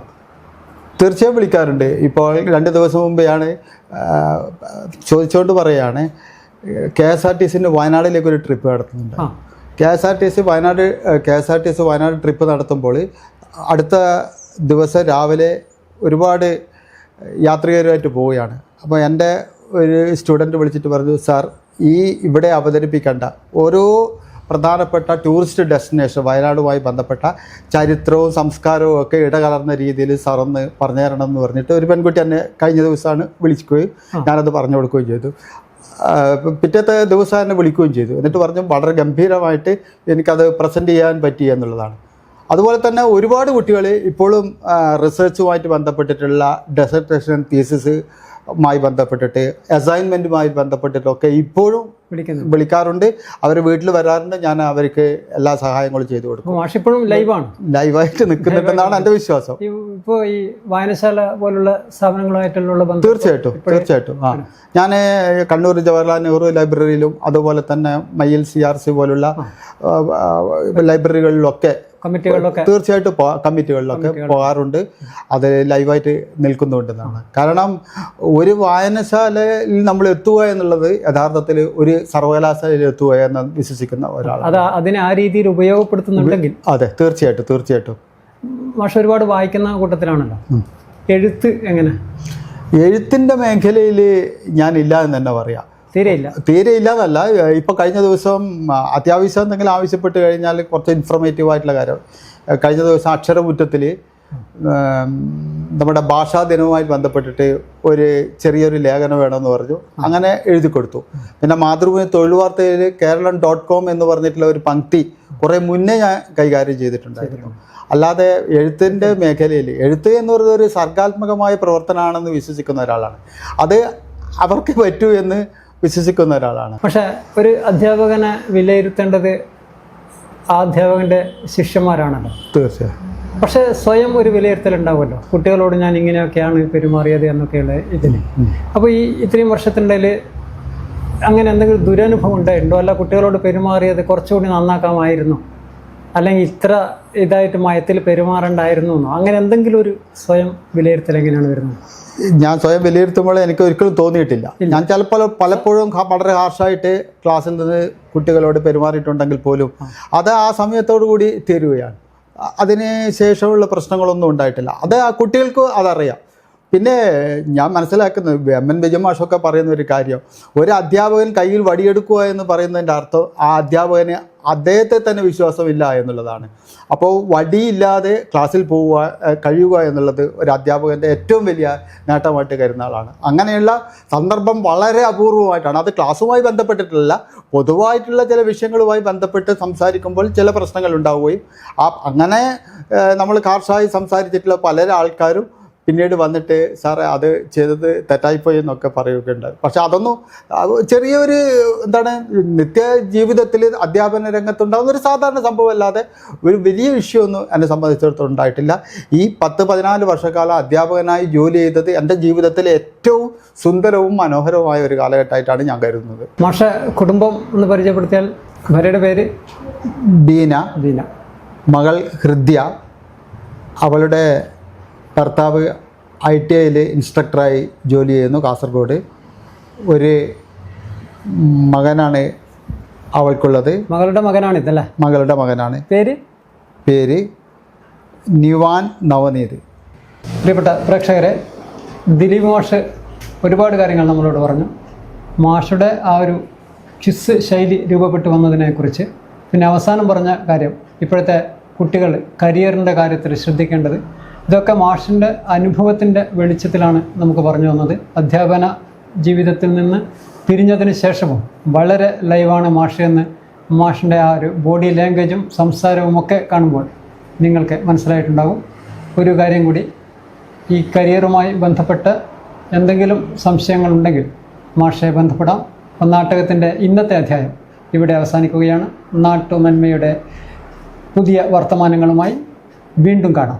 തീർച്ചയായും വിളിക്കാറുണ്ട്. ഇപ്പോൾ 2 ദിവസം മുമ്പെയാണ് ചോദിച്ചുകൊണ്ട് പറയുകയാണ്, KSRTC വയനാട്ടിലേക്കൊരു ട്രിപ്പ് നടത്തുന്നുണ്ട്. KSRTC വയനാട് ട്രിപ്പ് നടത്തുമ്പോൾ അടുത്ത ദിവസം രാവിലെ ഒരുപാട് യാത്രികരുമായിട്ട് പോവുകയാണ്. അപ്പോൾ എൻ്റെ ഒരു സ്റ്റുഡൻറ്റ് വിളിച്ചിട്ട് പറഞ്ഞു, സാർ ഇവിടെ അവതരിപ്പിക്കേണ്ട ഓരോ പ്രധാനപ്പെട്ട ടൂറിസ്റ്റ് ഡെസ്റ്റിനേഷൻ വയനാടുമായി ബന്ധപ്പെട്ട ചരിത്രവും സംസ്കാരവും ഒക്കെ ഇടകലർന്ന രീതിയിൽ സാറൊന്ന് പറഞ്ഞു തരണം എന്ന് പറഞ്ഞിട്ട് ഒരു പെൺകുട്ടി എന്നെ കഴിഞ്ഞ ദിവസമാണ് വിളിക്കുകയും ഞാനത് പറഞ്ഞു കൊടുക്കുകയും ചെയ്തു. പിറ്റത്തെ ദിവസം എന്നെ വിളിക്കുകയും ചെയ്തു. എന്നിട്ട് പറഞ്ഞു വളരെ ഗംഭീരമായിട്ട് എനിക്കത് പ്രസൻറ്റ് ചെയ്യാൻ പറ്റി എന്നുള്ളതാണ്. അതുപോലെ തന്നെ ഒരുപാട് കുട്ടികൾ ഇപ്പോഴും റിസർച്ചുമായിട്ട് ബന്ധപ്പെട്ടിട്ടുള്ള ഡെസർട്ടേഷൻ തീസിസുമായി ബന്ധപ്പെട്ടിട്ട് അസൈൻമെൻറ്റുമായി ബന്ധപ്പെട്ടിട്ടൊക്കെ ഇപ്പോഴും വിളിക്കാറുണ്ട്. അവർ വീട്ടിൽ വരാറുണ്ട്. ഞാൻ അവർക്ക് എല്ലാ സഹായങ്ങളും ചെയ്തു കൊടുക്കും. ഇപ്പോഴും ലൈവായിട്ട് നിൽക്കുന്നുണ്ടെന്നാണ് എൻ്റെ വിശ്വാസം. ഇപ്പോൾ ഈ വായനശാല പോലുള്ള സ്ഥാപനങ്ങളുമായിട്ടുള്ള ബന്ധം തീർച്ചയായിട്ടും ഞാൻ കണ്ണൂർ ജവഹർലാൽ നെഹ്റു ലൈബ്രറിയിലും അതുപോലെ തന്നെ മയ്യിൽ CRC പോലുള്ള ലൈബ്രറികളിലൊക്കെ തീർച്ചയായിട്ടും കമ്മിറ്റികളിലൊക്കെ പോകാറുണ്ട്. അത് ലൈവായിട്ട് നിൽക്കുന്നുണ്ടെന്നാണ്. കാരണം ഒരു വായനശാലയിൽ നമ്മൾ എത്തുക എന്നുള്ളത് യഥാർത്ഥത്തിൽ ഒരു സർവകലാശാലയിൽ എത്തുക എന്ന് വിശ്വസിക്കുന്ന ഒരാളാണ്. അതിനെ ആ രീതിയിൽ ഉപയോഗപ്പെടുത്തുന്നുണ്ടെങ്കിൽ അതെ തീർച്ചയായിട്ടും. മാഷ് ഒരുപാട് വായിക്കുന്ന കൂട്ടത്തിലാണല്ലോ. എഴുത്ത് എങ്ങനെ? എഴുത്തിൻ്റെ മേഖലയിൽ ഞാനില്ല എന്ന് തന്നെ പറയാം. തീരെ ഇല്ലാന്നല്ല. ഇപ്പോൾ കഴിഞ്ഞ ദിവസം അത്യാവശ്യം എന്തെങ്കിലും ആവശ്യപ്പെട്ട് കഴിഞ്ഞാൽ കുറച്ച് ഇൻഫർമേറ്റീവ് ആയിട്ടുള്ള കാര്യം, കഴിഞ്ഞ ദിവസം അക്ഷരമുറ്റത്തിൽ നമ്മുടെ ഭാഷാ ദിനവുമായി ബന്ധപ്പെട്ടിട്ട് ഒരു ചെറിയൊരു ലേഖനം വേണമെന്ന് പറഞ്ഞു. അങ്ങനെ എഴുതി കൊടുത്തു. പിന്നെ മാതൃഭൂമി തൊഴിൽ വാർത്തയിൽ കേരളം.com എന്ന് പറഞ്ഞിട്ടുള്ള ഒരു പങ്ക്തി കുറേ മുന്നേ ഞാൻ കൈകാര്യം ചെയ്തിട്ടുണ്ടായിരുന്നു. അല്ലാതെ എഴുത്തിൻ്റെ മേഖലയിൽ എഴുത്ത് എന്ന് പറയുന്നത് ഒരു സർഗാത്മകമായ പ്രവർത്തനമാണെന്ന് വിശ്വസിക്കുന്ന ഒരാളാണ്. അത് അവർക്ക് പറ്റൂ എന്ന് വിശ്വസിക്കുന്ന ഒരാളാണ്. പക്ഷേ ഒരു അധ്യാപകനെ വിലയിരുത്തേണ്ടത് ആ അധ്യാപകൻ്റെ ശിഷ്യന്മാരാണല്ലോ. തീർച്ചയായും. പക്ഷേ സ്വയം ഒരു വിലയിരുത്തലുണ്ടാവുമല്ലോ, കുട്ടികളോട് ഞാൻ ഇങ്ങനെയൊക്കെയാണ് പെരുമാറിയത് എന്നൊക്കെയുള്ള ഇതിന്. അപ്പോൾ ഈ ഇത്രയും വർഷത്തിനിടയിൽ അങ്ങനെ എന്തെങ്കിലും ദുരനുഭവം ഉണ്ടായിട്ടുണ്ടോ? അല്ല കുട്ടികളോട് പെരുമാറിയത് കുറച്ചുകൂടി നന്നാക്കാമായിരുന്നു, അല്ലെങ്കിൽ ഇത്ര ഇതായിട്ട് മയത്തിൽ പെരുമാറണ്ടായിരുന്നു എന്നോ, അങ്ങനെ എന്തെങ്കിലും ഒരു സ്വയം വിലയിരുത്തൽ എങ്ങനെയാണ് വരുന്നത്? ഞാൻ സ്വയം വിലയിരുത്തുമ്പോൾ എനിക്ക് ഒരിക്കലും തോന്നിയിട്ടില്ല. ഞാൻ പലപ്പോഴും വളരെ ഹാർഷായിട്ട് ക്ലാസ്സിൽ നിന്ന് കുട്ടികളോട് പെരുമാറിയിട്ടുണ്ടെങ്കിൽ പോലും അത് ആ സമയത്തോടു കൂടി തീരുകയാണ്. അതിന് ശേഷമുള്ള പ്രശ്നങ്ങളൊന്നും ഉണ്ടായിട്ടില്ല. അത് ആ കുട്ടികൾക്ക് അതറിയാം. പിന്നെ ഞാൻ മനസ്സിലാക്കുന്നത് MN വിജയൻ മാഷൊക്കെ പറയുന്ന ഒരു കാര്യം, ഒരു അധ്യാപകൻ കയ്യിൽ വടിയെടുക്കുക എന്ന് പറയുന്നതിൻ്റെ അർത്ഥം ആ അധ്യാപകന് അദ്ദേഹത്തെ തന്നെ വിശ്വാസമില്ല എന്നുള്ളതാണ്. അപ്പോൾ വടിയില്ലാതെ ക്ലാസ്സിൽ കഴിയുക എന്നുള്ളത് ഒരു അധ്യാപകൻ്റെ ഏറ്റവും വലിയ നേട്ടമായിട്ട് കരുതുന്ന ആളാണ്. അങ്ങനെയുള്ള സന്ദർഭം വളരെ അപൂർവമായിട്ടാണ്. അത് ക്ലാസ്സുമായി ബന്ധപ്പെട്ടിട്ടില്ല, പൊതുവായിട്ടുള്ള ചില വിഷയങ്ങളുമായി ബന്ധപ്പെട്ട് സംസാരിക്കുമ്പോൾ ചില പ്രശ്നങ്ങൾ ഉണ്ടാവുകയും അങ്ങനെ നമ്മൾ കാർഷായി സംസാരിച്ചിട്ടുള്ള പല ആൾക്കാരും പിന്നീട് വന്നിട്ട് സാറേ അത് ചെയ്തത് തെറ്റായിപ്പോയി എന്നൊക്കെ പറയുകയുണ്ട്. പക്ഷെ അതൊന്നും ചെറിയൊരു നിത്യ ജീവിതത്തിൽ അധ്യാപന രംഗത്തുണ്ടാകുന്ന ഒരു സാധാരണ സംഭവമല്ലാതെ ഒരു വലിയ വിഷയമൊന്നും എന്നെ സംബന്ധിച്ചിടത്തോളം ഉണ്ടായിട്ടില്ല. ഈ 10-14 വർഷക്കാലം അധ്യാപകനായി ജോലി ചെയ്തത് എൻ്റെ ജീവിതത്തിലെ ഏറ്റവും സുന്ദരവും മനോഹരവുമായ ഒരു കാലഘട്ടമായിട്ടാണ് ഞാൻ കരുതുന്നത്. മാഷെ കുടുംബം എന്ന് പരിചയപ്പെടുത്തിയാൽ? ഭാര്യയുടെ പേര് ബീന, മകൾ ഹൃദ്യ, അവളുടെ ഭർത്താവ് ITIയിൽ ഇൻസ്ട്രക്ടറായി ജോലി ചെയ്യുന്നു കാസർഗോഡ്. ഒരു മകനാണ് അവൾക്കുള്ളത്. മകളുടെ മകനാണ് ഇതല്ലേ? മകളുടെ മകനാണ്. പേര് നിവാൻ നവനീത്. പ്രിയപ്പെട്ട പ്രേക്ഷകരെ, ദിലീപ് മാഷ് ഒരുപാട് കാര്യങ്ങൾ നമ്മളോട് പറഞ്ഞു. മാഷുടെ ആ ഒരു ക്വിസ് ശൈലി രൂപപ്പെട്ടു വന്നതിനെക്കുറിച്ച്, പിന്നെ അവസാനം പറഞ്ഞ കാര്യം ഇപ്പോഴത്തെ കുട്ടികൾ കരിയറിൻ്റെ കാര്യത്തിൽ ശ്രദ്ധിക്കേണ്ടത്, ഇതൊക്കെ മാഷിൻ്റെ അനുഭവത്തിൻ്റെ വെളിച്ചത്തിലാണ് നമുക്ക് പറഞ്ഞു തന്നത്. അധ്യാപന ജീവിതത്തിൽ നിന്ന് പിരിഞ്ഞതിന് ശേഷവും വളരെ ലൈവാണ് മാഷ് എന്ന് മാഷിൻ്റെ ആ ഒരു ബോഡി ലാംഗ്വേജും സംസാരവും ഒക്കെ കാണുമ്പോൾ നിങ്ങൾക്ക് മനസ്സിലായിട്ടുണ്ടാകും. ഒരു കാര്യം കൂടി, ഈ കരിയറുമായി ബന്ധപ്പെട്ട് എന്തെങ്കിലും സംശയങ്ങളുണ്ടെങ്കിൽ മാഷെ ബന്ധപ്പെടാം. നാട്ടകത്തിൻ്റെ ഇന്നത്തെ അധ്യായം ഇവിടെ അവസാനിക്കുകയാണ്. നാട്ടുനന്മയുടെ പുതിയ വർത്തമാനങ്ങളുമായി വീണ്ടും കാണാം.